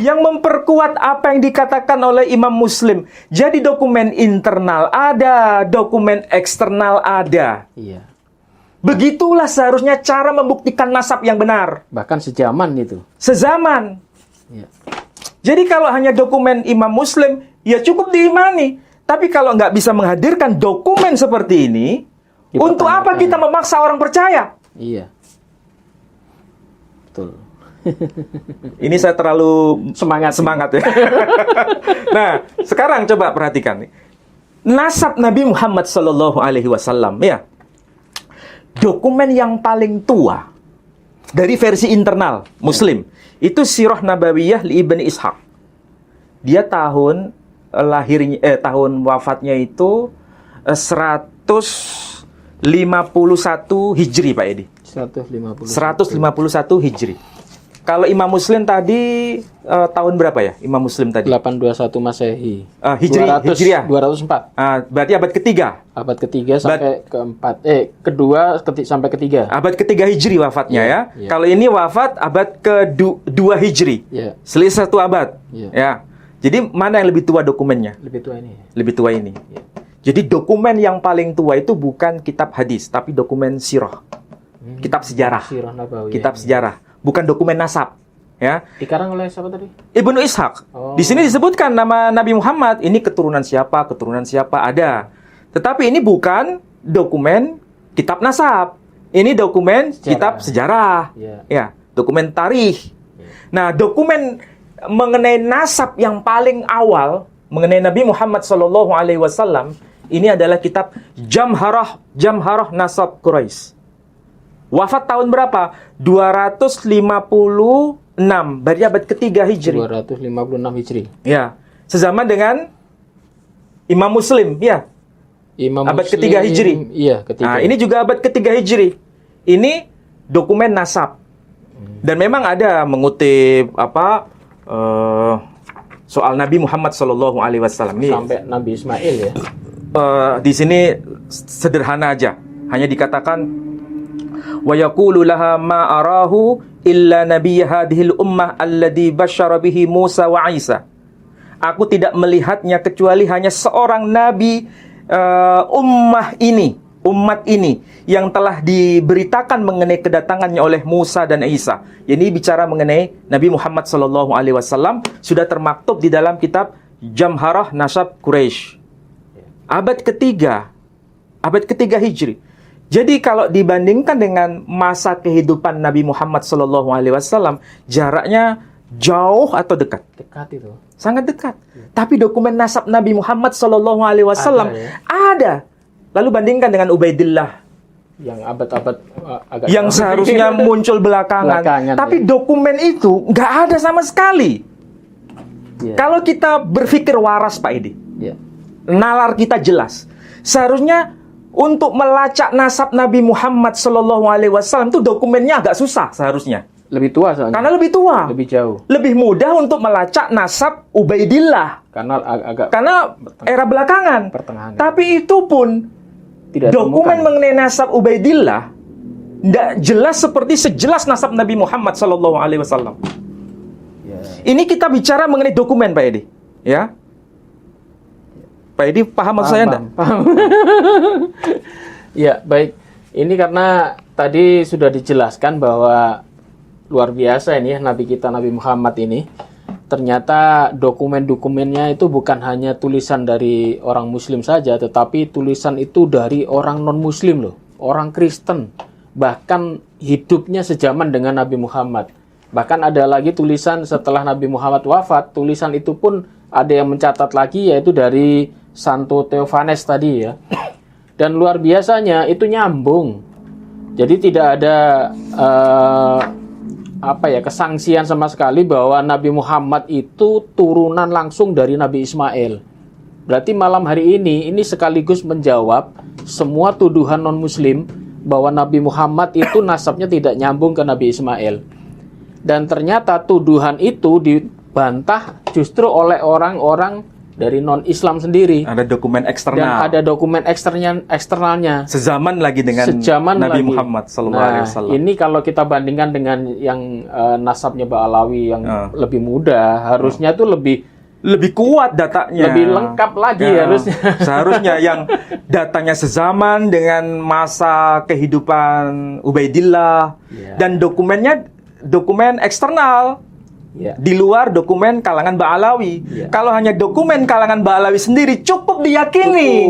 yang memperkuat apa yang dikatakan oleh Imam Muslim. Jadi dokumen internal ada, dokumen eksternal ada. Begitulah seharusnya cara membuktikan nasab yang benar. Bahkan sezaman itu. Sezaman. Jadi kalau hanya dokumen Imam Muslim, ya cukup diimani. Tapi kalau nggak bisa menghadirkan dokumen seperti ini, untuk apa kita memaksa orang percaya? Iya. Betul. Ini saya terlalu semangat ya. Nah, sekarang coba perhatikan. Nasab Nabi Muhammad SAW, ya. Dokumen yang paling tua dari versi internal Muslim itu Sirah Nabawiyah li Ibni Ishaq. Dia tahun tahun wafatnya itu 151 Hijri, Pak Edi. 151 Hijri. Kalau Imam Muslim tadi tahun berapa ya? Imam Muslim tadi 821 Masehi. Hijriah 204. Berarti abad ketiga. Abad ketiga sampai keempat. Kedua sampai ketiga. Abad ketiga Hijri wafatnya ya. Iya. Kalau ini wafat abad kedua Hijri. Iya. Selisih 1 abad. Iya. Ya. Jadi mana yang lebih tua dokumennya? Lebih tua ini. Lebih tua ini. Iya. Jadi dokumen yang paling tua itu bukan kitab hadis, tapi dokumen sirah. Kitab sejarah. Sirah Nabawi. Kitab sejarah, bukan dokumen nasab. Ya. Dikarang oleh siapa tadi? Ibnu Ishaq. Oh. Di sini disebutkan nama Nabi Muhammad. Ini keturunan siapa ada. Tetapi ini bukan dokumen kitab nasab. Ini dokumen kitab sejarah. Iya. Ya, dokumen tarikh. Nah, dokumen mengenai nasab yang paling awal mengenai Nabi Muhammad SAW ini adalah kitab Jamharah Nasab Quraisy. Wafat tahun berapa? 256, berarti abad ketiga Hijri. 256 Hijri. Ya, sezaman dengan Imam Muslim, ya. Abad ketiga Hijri. Iya, ketiga. Nah, ini juga abad ketiga Hijri. Ini dokumen nasab. Dan memang ada mengutip soal Nabi Muhammad SAW. Sampai Nabi Ismail ya. Di sini sederhana aja, hanya dikatakan wa yaqulu laha ma arahu illa nabiy hadhil ummah alladhi basyara bihi Musa wa Isa. Aku tidak melihatnya kecuali hanya seorang nabi umat ini yang telah diberitakan mengenai kedatangannya oleh Musa dan Isa. Ini bicara mengenai Nabi Muhammad SAW, sudah termaktub di dalam kitab Jamharah Nasab Quraisy. Abad ketiga Hijri. Jadi kalau dibandingkan dengan masa kehidupan Nabi Muhammad SAW, jaraknya jauh atau dekat? Dekat itu. Sangat dekat. Tapi dokumen nasab Nabi Muhammad SAW ada. Lalu bandingkan dengan Ubaidillah yang abad-abad agak yang seharusnya muncul belakangan. Tapi dokumen itu nggak ada sama sekali. Ya. Kalau kita berpikir waras, Pak Edi, Ya. nalar kita jelas. Seharusnya untuk melacak nasab Nabi Muhammad SAW itu dokumennya agak susah seharusnya. Lebih tua soalnya. Karena lebih tua. Lebih jauh. Lebih mudah untuk melacak nasab Ubaidillah. Karena era belakangan. Pertengahan. Tapi itu pun tidak dokumen ditemukan. mengenai nasab Ubaidillah tidak jelas seperti sejelas nasab Nabi Muhammad SAW. Ya. Ini kita bicara mengenai dokumen, Pak Edi. Ya. Pak Edi paham maksud saya enggak? Paham. Ya, baik. Ini karena tadi sudah dijelaskan bahwa luar biasa ini ya, Nabi kita Nabi Muhammad ini. Ternyata dokumen-dokumennya itu bukan hanya tulisan dari orang Muslim saja, tetapi tulisan itu dari orang non-Muslim loh, orang Kristen. Bahkan hidupnya sejaman dengan Nabi Muhammad. Bahkan ada lagi tulisan setelah Nabi Muhammad wafat, tulisan itu pun ada yang mencatat lagi, yaitu dari Santo Theophanes tadi ya. Dan luar biasanya itu nyambung. Jadi tidak ada kesangsian sama sekali bahwa Nabi Muhammad itu turunan langsung dari Nabi Ismail. Berarti malam hari ini sekaligus menjawab semua tuduhan non-Muslim bahwa Nabi Muhammad itu nasabnya tidak nyambung ke Nabi Ismail. Dan ternyata tuduhan itu dibantah justru oleh orang-orang dari non-Islam sendiri. Ada dokumen eksternal. Dan ada dokumen eksternalnya. Sezaman lagi dengan Nabi Muhammad SAW. Ini kalau kita bandingkan dengan yang nasabnya Ba'alawi yang lebih muda, harusnya tuh lebih kuat datanya. Lebih lengkap lagi harusnya. Seharusnya yang datanya sezaman dengan masa kehidupan Ubaidillah. Dan dokumennya dokumen eksternal. Di luar dokumen kalangan Ba'alawi. Kalau hanya dokumen kalangan Ba'alawi sendiri cukup diyakini.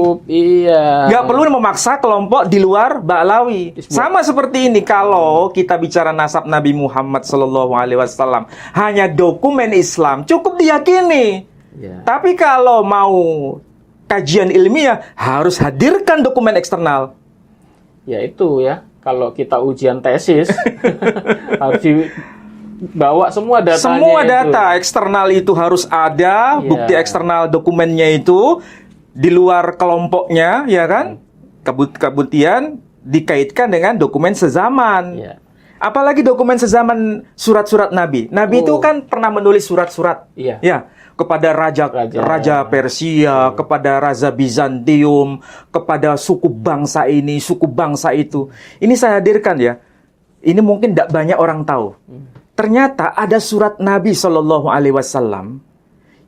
Nggak perlu memaksa kelompok di luar Ba'alawi. Sama seperti ini kalau kita bicara nasab Nabi Muhammad SAW, hanya dokumen Islam cukup diyakini. Tapi kalau mau kajian ilmiah harus hadirkan dokumen eksternal. Ya itu ya. Kalau kita ujian tesis harus bawa semua datanya. Semua data eksternal itu harus ada, Iya. bukti eksternal dokumennya itu di luar kelompoknya, ya kan? Kemudian dikaitkan dengan dokumen sezaman. Iya. Apalagi dokumen sezaman surat-surat Nabi. Nabi itu kan pernah menulis surat-surat. Iya. Ya, kepada raja Persia, kepada raja Bizantium, kepada suku bangsa ini, suku bangsa itu. Ini saya hadirkan ya. Ini mungkin tidak banyak orang tahu. Ternyata ada surat Nabi Shallallahu Alaihi Wasallam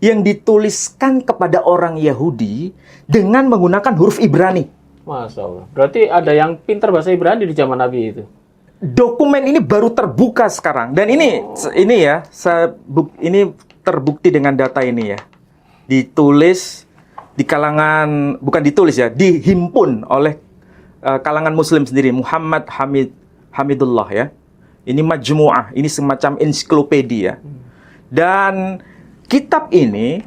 yang dituliskan kepada orang Yahudi dengan menggunakan huruf Ibrani. Masya Allah. Berarti ada yang pintar bahasa Ibrani di zaman Nabi itu. Dokumen ini baru terbuka sekarang, dan ini ya, ini terbukti dengan data ini ya, ditulis di kalangan, bukan ditulis ya, dihimpun oleh kalangan Muslim sendiri, Muhammad Hamidullah ya. Ini majmu'ah, ini semacam ensiklopedia. Dan kitab ini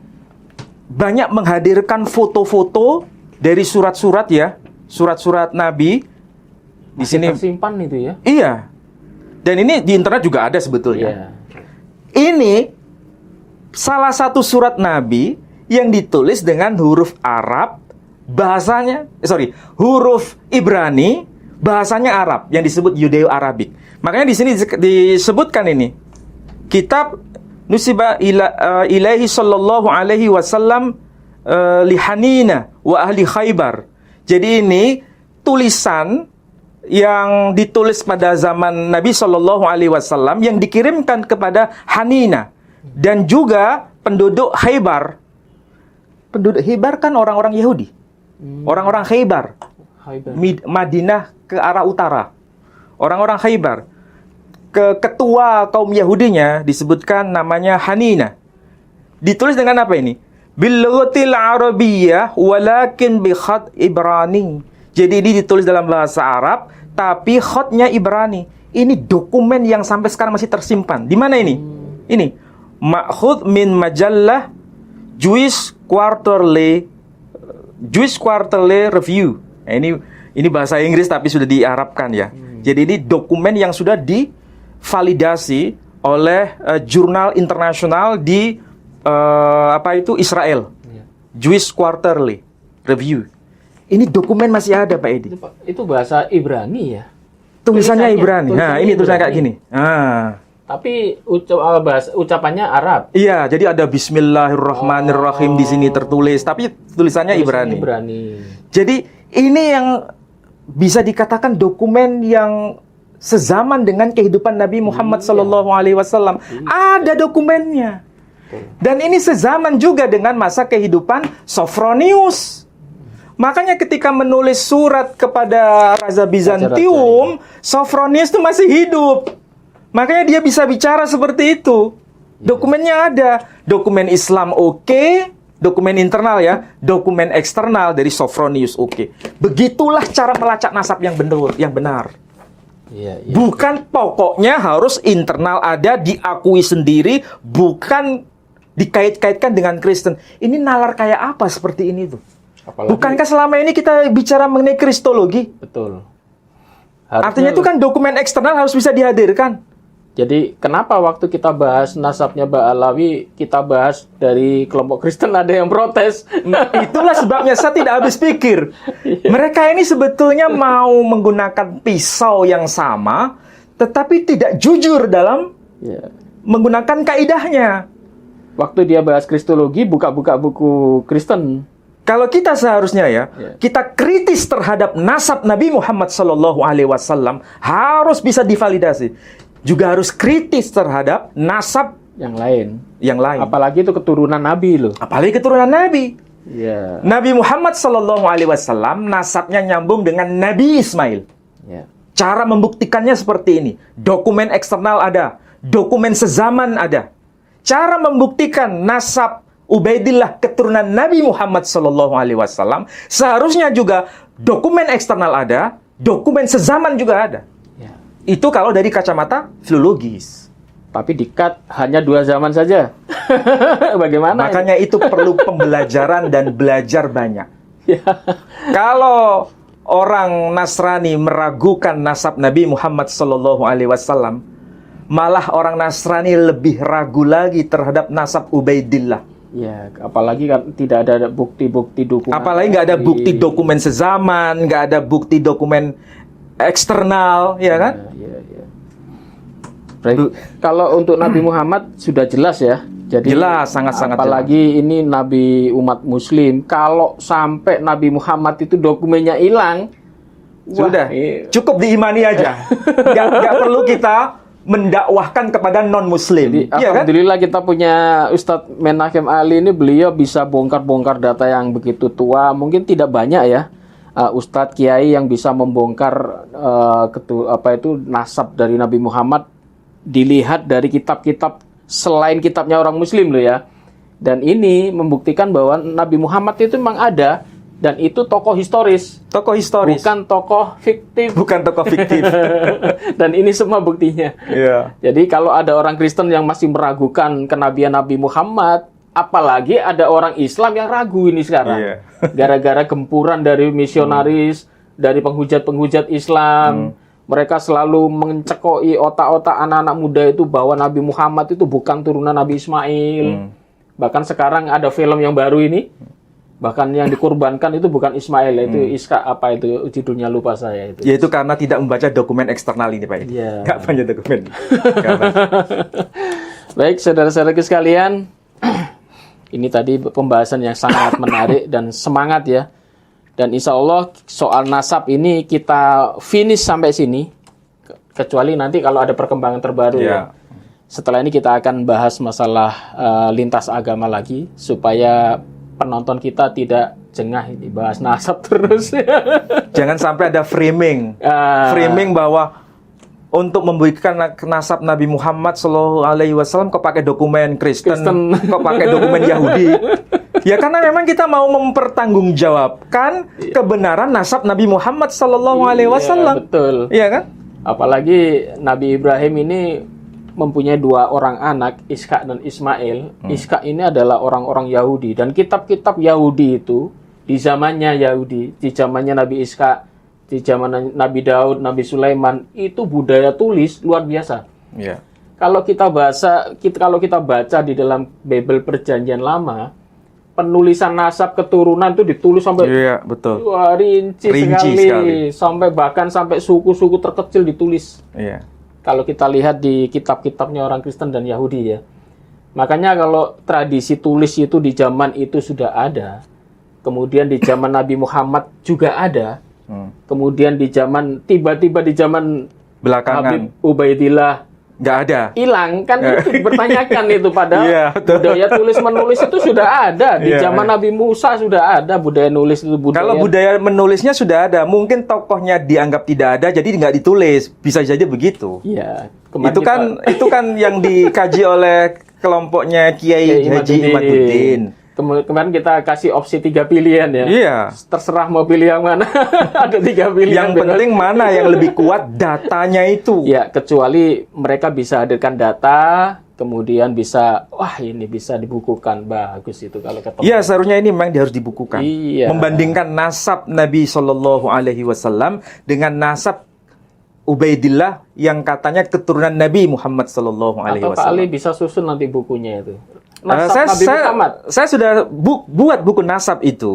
banyak menghadirkan foto-foto dari surat-surat ya, surat-surat Nabi. Di sini tersimpan itu ya. Iya. Dan ini di internet juga ada sebetulnya. Iya. Ini salah satu surat Nabi yang ditulis dengan huruf Arab, huruf Ibrani, bahasanya Arab yang disebut Yudeo-Arabik. Makanya di sini disebutkan ini. Kitab nusiba ilaihi sallallahu alaihi wasallam lihanina wa ahli Khaybar. Jadi ini tulisan yang ditulis pada zaman Nabi Shallallahu Alaihi Wasallam yang dikirimkan kepada Hanina dan juga penduduk Khaybar. Penduduk Khaybar kan orang-orang Yahudi, orang-orang Khaybar, Madinah ke arah utara. Orang-orang Khaybar. Ketua kaum Yahudinya disebutkan namanya Hanina. Ditulis dengan apa ini? Bil lughatil arabiyyah walakin bi khat Ibrani. Jadi ini ditulis dalam bahasa Arab, tapi khatnya Ibrani. Ini dokumen yang sampai sekarang masih tersimpan. Di mana ini? Ini ma'khudh min majallah Jewish Quarterly Review. Nah, ini bahasa Inggris tapi sudah diarabkan ya. Jadi ini dokumen yang sudah divalidasi oleh jurnal internasional di Israel. Jewish Quarterly Review. Ini dokumen masih ada, Pak Edi. Itu bahasa Ibrani ya? Tulisannya Ibrani. Nah, ini tulisannya kayak gini. Tapi ucapannya Arab. Iya, jadi ada Bismillahirrahmanirrahim di sini tertulis, tapi tulisannya Ibrani. Jadi ini yang bisa dikatakan dokumen yang sezaman dengan kehidupan Nabi Muhammad SAW. Ada dokumennya. Dan ini sezaman juga dengan masa kehidupan Sophronius. Makanya ketika menulis surat kepada Raja Bizantium, Sophronius itu masih hidup. Makanya dia bisa bicara seperti itu. Dokumennya ada. Dokumen Islam oke, dokumen internal ya, dokumen eksternal dari Sophronius oke. Begitulah cara melacak nasab yang benar. Iya. Bukan pokoknya harus internal ada, diakui sendiri, bukan dikait-kaitkan dengan Kristen. Ini nalar kayak apa seperti ini tuh? Bukankah selama ini kita bicara mengenai kristologi? Betul. Artinya itu kan dokumen eksternal harus bisa dihadirkan. Jadi kenapa waktu kita bahas nasabnya Ba'alawi, kita bahas dari kelompok Kristen ada yang protes? Itulah sebabnya saya tidak habis pikir. Mereka ini sebetulnya mau menggunakan pisau yang sama, tetapi tidak jujur dalam menggunakan kaidahnya. Waktu dia bahas kristologi, buka-buka buku Kristen. Kalau kita seharusnya kita kritis terhadap nasab Nabi Muhammad SAW harus bisa divalidasi. Juga harus kritis terhadap nasab yang lain. Apalagi itu keturunan Nabi loh. Apalagi keturunan Nabi. Yeah. Nabi Muhammad SAW nasabnya nyambung dengan Nabi Ismail. Yeah. Cara membuktikannya seperti ini. Dokumen eksternal ada, dokumen sezaman ada. Cara membuktikan nasab Ubaidillah keturunan Nabi Muhammad SAW seharusnya juga dokumen eksternal ada, dokumen sezaman juga ada. Ya. Itu kalau dari kacamata filologis. Tapi di-cut hanya 2 zaman saja. Bagaimana? Makanya itu perlu pembelajaran dan belajar banyak. Ya. Kalau orang Nasrani meragukan nasab Nabi Muhammad SAW, malah orang Nasrani lebih ragu lagi terhadap nasab Ubaidillah. Ya, apalagi kan tidak ada bukti-bukti dokumen. Apalagi nggak ada bukti dokumen sezaman, nggak ada bukti dokumen eksternal, ya kan? Ya. Baik. Kalau untuk Nabi Muhammad sudah jelas ya. Jadi Jelas, sangat-sangat apalagi ini Nabi umat Muslim. Kalau sampai Nabi Muhammad itu dokumennya hilang, Sudah, wah, cukup diimani aja. Nggak perlu kita mendakwahkan kepada non-Muslim. Jadi, Iya kan? alhamdulillah kita punya Ustadz Menahem Ali ini, beliau bisa bongkar-bongkar data yang begitu tua. Mungkin tidak banyak ya Ustadz Kiai yang bisa membongkar nasab dari Nabi Muhammad dilihat dari kitab-kitab selain kitabnya orang Muslim loh ya. Dan ini membuktikan bahwa Nabi Muhammad itu memang ada dan itu tokoh historis. Tokoh historis. Bukan tokoh fiktif. Bukan tokoh fiktif. Dan ini semua buktinya. Iya. Jadi kalau ada orang Kristen yang masih meragukan kenabian Nabi Muhammad, apalagi ada orang Islam yang ragu ini sekarang. Iya. Gara-gara gempuran dari misionaris, dari penghujat-penghujat Islam. Mereka selalu mencekoi otak-otak anak-anak muda itu bahwa Nabi Muhammad itu bukan turunan Nabi Ismail. Bahkan sekarang ada film yang baru ini, bahkan yang dikurbankan itu bukan Ismail, itu Iska, apa itu judulnya lupa saya itu. Yaitu karena tidak membaca dokumen eksternal ini, Pak. Iya. Nggak banyak dokumen. Baik, saudara-saudaraku sekalian, ini tadi pembahasan yang sangat menarik dan semangat ya. Dan insya Allah soal nasab ini kita finish sampai sini, kecuali nanti kalau ada perkembangan terbaru ya. Setelah ini kita akan bahas masalah lintas agama lagi, supaya penonton kita tidak jengah ini bahas nasab terus. Jangan sampai ada framing bahwa untuk membuktikan nasab Nabi Muhammad SAW kok pakai dokumen Kristen, kok pakai dokumen Yahudi. Ya karena memang kita mau mempertanggungjawabkan kebenaran nasab Nabi Muhammad SAW. Betul. Iya kan? Apalagi Nabi Ibrahim ini mempunyai dua orang anak, Ishak dan Ismail. Ishak ini adalah orang-orang Yahudi, dan kitab-kitab Yahudi itu di zamannya Yahudi, di zamannya Nabi Ishak, di zaman Nabi Daud, Nabi Sulaiman, itu budaya tulis luar biasa. Iya. Kalau kita baca di dalam Bible Perjanjian Lama, penulisan nasab keturunan itu ditulis sampai betul. Rinci sekali, sampai suku-suku terkecil ditulis. Iya. Kalau kita lihat di kitab-kitabnya orang Kristen dan Yahudi ya. Makanya kalau tradisi tulis itu di zaman itu sudah ada. Kemudian di zaman Nabi Muhammad juga ada. Kemudian tiba-tiba di zaman belakangan Habib Ubaidillah nggak ada. Hilang kan, itu dipertanyakan itu, padahal budaya tulis menulis itu sudah ada di zaman Nabi Musa, sudah ada budaya nulis itu. Kalau budaya menulisnya sudah ada, mungkin tokohnya dianggap tidak ada, jadi nggak ditulis, bisa saja begitu. Iya. Itu kan yang dikaji oleh kelompoknya Kiai Haji Imaduddin. Kemarin kita kasih opsi 3 pilihan ya. Iya. Terserah mau pilih yang mana. Ada 3 pilihan. Yang penting mana yang lebih kuat datanya itu. Ya, kecuali mereka bisa hadirkan data, kemudian bisa, wah ini bisa dibukukan, bagus itu kalau ketemu. Iya, seharusnya ini memang harus dibukukan. Iya. Membandingkan nasab Nabi SAW dengan nasab Ubaidillah yang katanya keturunan Nabi Muhammad SAW. Atau Pak Ali bisa susun nanti bukunya itu. Nabi Muhammad. Saya sudah buat buku nasab itu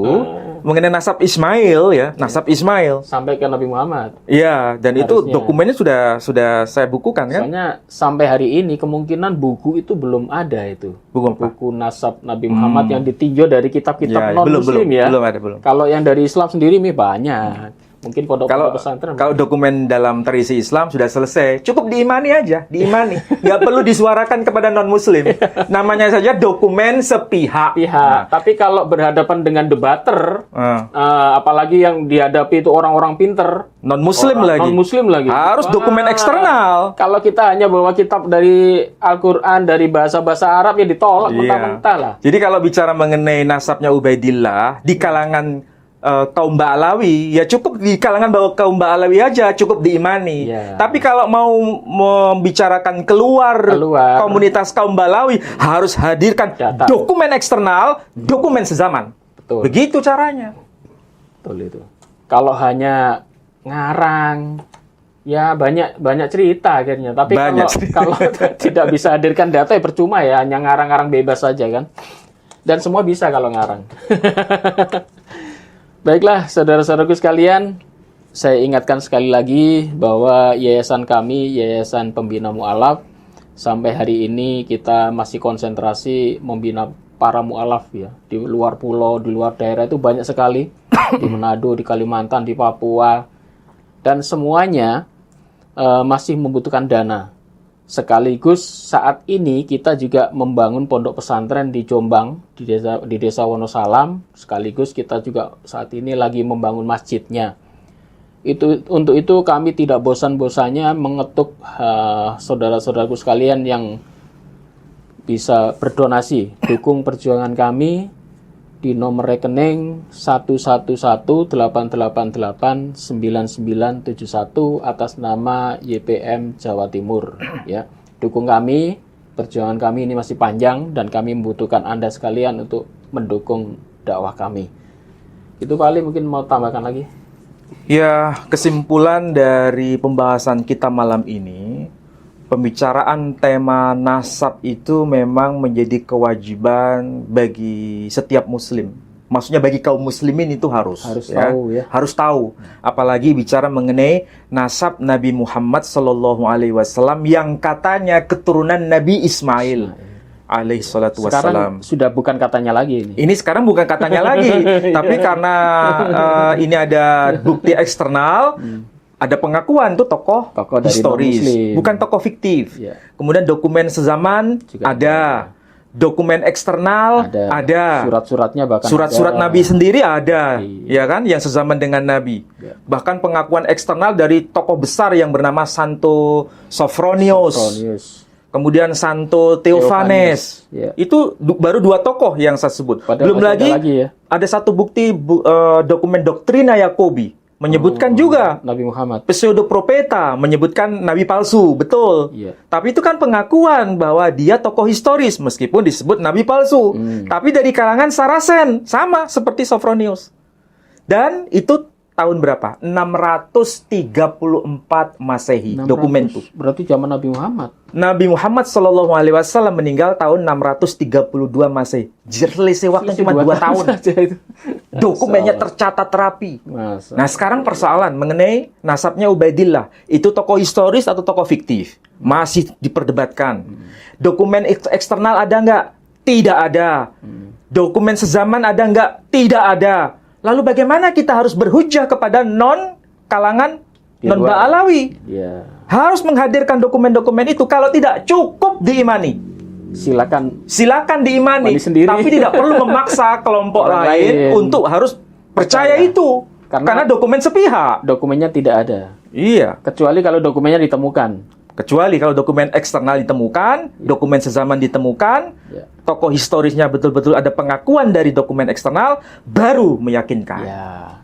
mengenai nasab Ismail ya, nasab Ismail sampai ke Nabi Muhammad. Iya, dan harusnya. Itu dokumennya sudah saya bukukan kan. Soalnya sampai hari ini kemungkinan buku itu belum ada itu. Buku nasab Nabi Muhammad yang ditinjau dari kitab-kitab non-Muslim ya. Belum. Kalau yang dari Islam sendiri banyak. Mungkin pondok pesantren. Kalau dokumen dalam tradisi Islam sudah selesai, cukup diimani aja, nggak perlu disuarakan kepada non Muslim. Namanya saja dokumen sepihak. Tapi kalau berhadapan dengan debater, apalagi yang dihadapi itu orang-orang pinter, non Muslim lagi, harus dokumen eksternal. Kalau kita hanya bawa kitab dari Al-Quran dari bahasa-bahasa Arab ya ditolak mentah-mentah lah. Jadi kalau bicara mengenai nasabnya Ubaidillah di kalangan kaum Ba'alawi, ya cukup di kalangan kaum Ba'alawi aja, cukup diimani. Tapi kalau mau membicarakan keluar komunitas kaum Ba'alawi, harus hadirkan dokumen eksternal, dokumen sezaman. Betul. Begitu caranya. Betul itu. Kalau hanya ngarang, Ya banyak cerita akhirnya. Tapi Banyak kalau tidak bisa hadirkan data ya percuma ya, hanya ngarang-ngarang bebas saja kan. Dan semua bisa kalau ngarang. Baiklah, saudara-saudaraku sekalian, saya ingatkan sekali lagi bahwa yayasan kami, Yayasan Pembina Mu'alaf, sampai hari ini kita masih konsentrasi membina para mu'alaf ya. Di luar pulau, di luar daerah itu banyak sekali. Di Manado, di Kalimantan, di Papua. Dan semuanya masih membutuhkan dana. Sekaligus saat ini kita juga membangun pondok pesantren di Jombang, di desa Wonosalam. Sekaligus kita juga saat ini lagi membangun masjidnya. Untuk itu kami tidak bosan-bosannya mengetuk saudara-saudaraku sekalian yang bisa berdonasi, dukung perjuangan kami di nomor rekening 11188899971 atas nama YPM Jawa Timur ya. Dukung kami, perjuangan kami ini masih panjang dan kami membutuhkan Anda sekalian untuk mendukung dakwah kami. Itu Pak Ali mungkin mau tambahkan lagi. Ya, kesimpulan dari pembahasan kita malam ini, pembicaraan tema nasab itu memang menjadi kewajiban bagi setiap muslim. Maksudnya bagi kaum muslimin itu harus tahu ya. Harus tahu. Apalagi bicara mengenai nasab Nabi Muhammad SAW yang katanya keturunan Nabi Ismail alaihi salatu wassalam. Sekarang sudah bukan katanya lagi ini. Ini sekarang bukan katanya lagi, tapi karena ini ada bukti eksternal, ada pengakuan tuh tokoh dari historis, non-muslim. bukan tokoh fiktif. Ya. Kemudian dokumen sezaman Juga ada, dokumen eksternal ada. Surat-suratnya bahkan Surat-surat ada. Nabi sendiri ada, Iya. ya kan, yang sezaman dengan Nabi. Ya. Bahkan pengakuan eksternal dari tokoh besar yang bernama Santo Sophronius. Kemudian Santo Theophanes. Ya. Itu baru 2 tokoh yang saya sebut. Padahal Belum masih lagi, ya. ada satu bukti dokumen Doktrina Yakobi menyebutkan juga Nabi Muhammad. Pseudopropeta menyebutkan nabi palsu, betul. Iya. Tapi itu kan pengakuan bahwa dia tokoh historis meskipun disebut nabi palsu. Tapi dari kalangan Saracen, sama seperti Sophronius. Dan itu tahun berapa? 634 Masehi, 600, dokumen itu. Berarti zaman Nabi Muhammad. Nabi Muhammad SAW meninggal tahun 632 Masehi. Selisih waktu cuma 2 tahun. Saja itu. Dokumennya tercatat rapi. Masa. Nah, sekarang persoalan mengenai nasabnya Ubaidillah. Itu tokoh historis atau tokoh fiktif? Masih diperdebatkan. Dokumen eksternal ada nggak? Tidak ada. Dokumen sezaman ada nggak? Tidak ada. Lalu bagaimana kita harus berhujjah kepada kalangan non-Ba'alawi? Ya. Harus menghadirkan dokumen-dokumen itu. Kalau tidak, cukup diimani. Silakan diimani. Sendiri. Tapi tidak perlu memaksa kelompok lain untuk harus percaya itu. Karena dokumen sepihak. Dokumennya tidak ada. Iya. Kecuali kalau dokumennya ditemukan. Kecuali kalau dokumen eksternal ditemukan, dokumen sezaman ditemukan, tokoh historisnya betul-betul ada pengakuan dari dokumen eksternal, baru meyakinkan. Ya.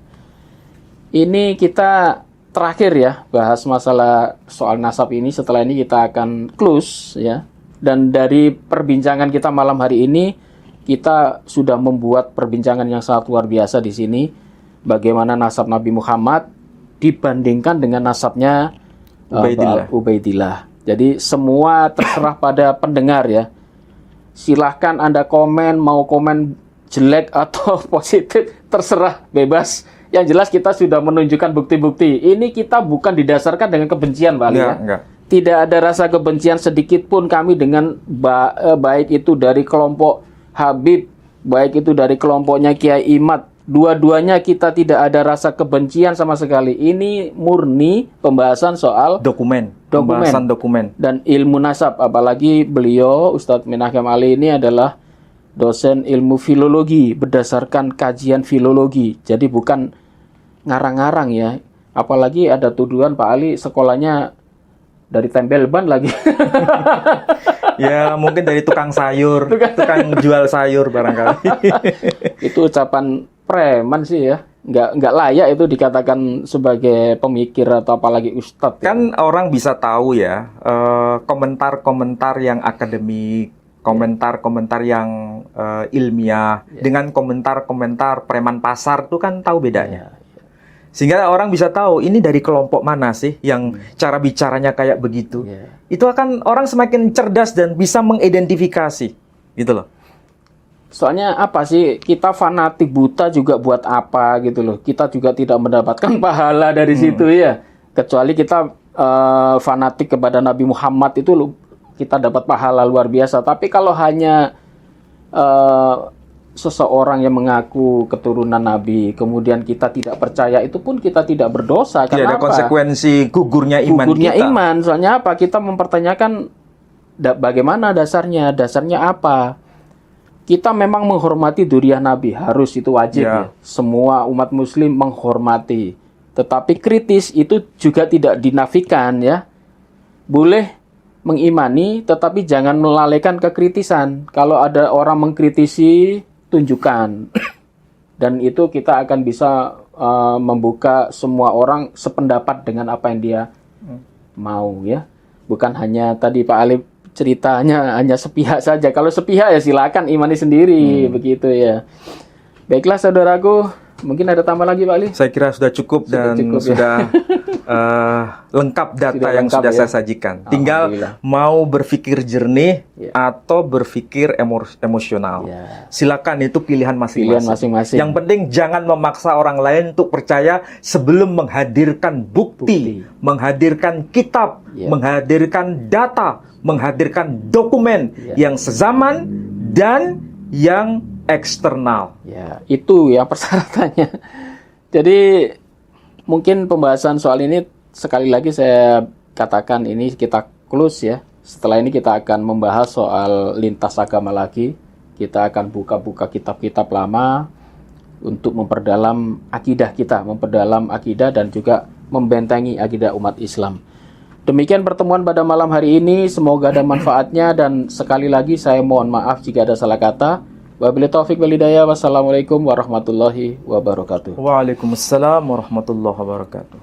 Ini kita terakhir ya bahas masalah soal nasab ini. Setelah ini kita akan close ya. Dan dari perbincangan kita malam hari ini, kita sudah membuat perbincangan yang sangat luar biasa di sini. Bagaimana nasab Nabi Muhammad dibandingkan dengan nasabnya Ubaidillah. Jadi semua terserah pada pendengar ya. Silahkan Anda komen, mau komen jelek atau positif, terserah, bebas. Yang jelas kita sudah menunjukkan bukti-bukti. Ini kita bukan didasarkan dengan kebencian, Pak Ali. Enggak. Tidak ada rasa kebencian sedikit pun kami dengan baik itu dari kelompok Habib, baik itu dari kelompoknya Kiai Imad. Dua-duanya kita tidak ada rasa kebencian sama sekali. Ini murni pembahasan soal pembahasan dokumen dan ilmu nasab. Apalagi beliau Ustadz Menachem Ali ini adalah dosen ilmu filologi berdasarkan kajian filologi. Jadi bukan ngarang-ngarang ya. Apalagi ada tuduhan Pak Ali sekolahnya dari tempel ban lagi. Ya mungkin dari tukang sayur, tukang jual sayur barangkali. Itu ucapan preman sih ya, nggak layak itu dikatakan sebagai pemikir atau apalagi ustadz. Kan orang bisa tahu ya, komentar-komentar yang akademik, komentar-komentar yang ilmiah, dengan komentar-komentar preman pasar itu kan tahu bedanya. Sehingga orang bisa tahu ini dari kelompok mana sih yang cara bicaranya kayak begitu. Iya. Itu akan orang semakin cerdas dan bisa mengidentifikasi, gitu loh. Soalnya apa sih, kita fanatik buta juga buat apa gitu loh. Kita juga tidak mendapatkan pahala dari situ ya. Kecuali kita fanatik kepada Nabi Muhammad itu kita dapat pahala luar biasa. Tapi kalau hanya seseorang yang mengaku keturunan Nabi, kemudian kita tidak percaya, itu pun kita tidak berdosa. Tidak ada konsekuensi gugurnya iman gugurnya kita. iman. Soalnya apa? Kita mempertanyakan bagaimana dasarnya apa? Kita memang menghormati dzurriyyah Nabi, harus, itu wajib ya. Semua umat muslim menghormati. Tetapi kritis itu juga tidak dinafikan ya. Boleh mengimani, tetapi jangan melalaikan kekritisan. Kalau ada orang mengkritisi, tunjukkan. Dan itu kita akan bisa membuka semua orang sependapat dengan apa yang dia mau ya. Bukan hanya tadi Pak Alif ceritanya hanya sepihak saja. Kalau sepihak ya silakan imani sendiri, begitu ya. Baiklah saudaraku, mungkin ada tambah lagi Pak Ali? Saya kira sudah cukup dan sudah lengkap data yang sudah saya sajikan. Tinggal mau berpikir jernih atau berpikir emosional. Silakan, itu pilihan masing-masing. Yang penting jangan memaksa orang lain untuk percaya sebelum menghadirkan bukti. Menghadirkan kitab, menghadirkan data, menghadirkan dokumen yang sezaman dan yang eksternal. Ya, itu ya persyaratannya. Jadi mungkin pembahasan soal ini sekali lagi saya katakan ini kita close ya. Setelah ini kita akan membahas soal lintas agama lagi. Kita akan buka-buka kitab-kitab lama untuk memperdalam akidah kita, memperdalam akidah dan juga membentengi akidah umat Islam. Demikian pertemuan pada malam hari ini, semoga ada manfaatnya dan sekali lagi saya mohon maaf jika ada salah kata. Wabillahi taufik wal hidayah. Wassalamualaikum warahmatullahi wabarakatuh. Waalaikumsalam warahmatullahi wabarakatuh.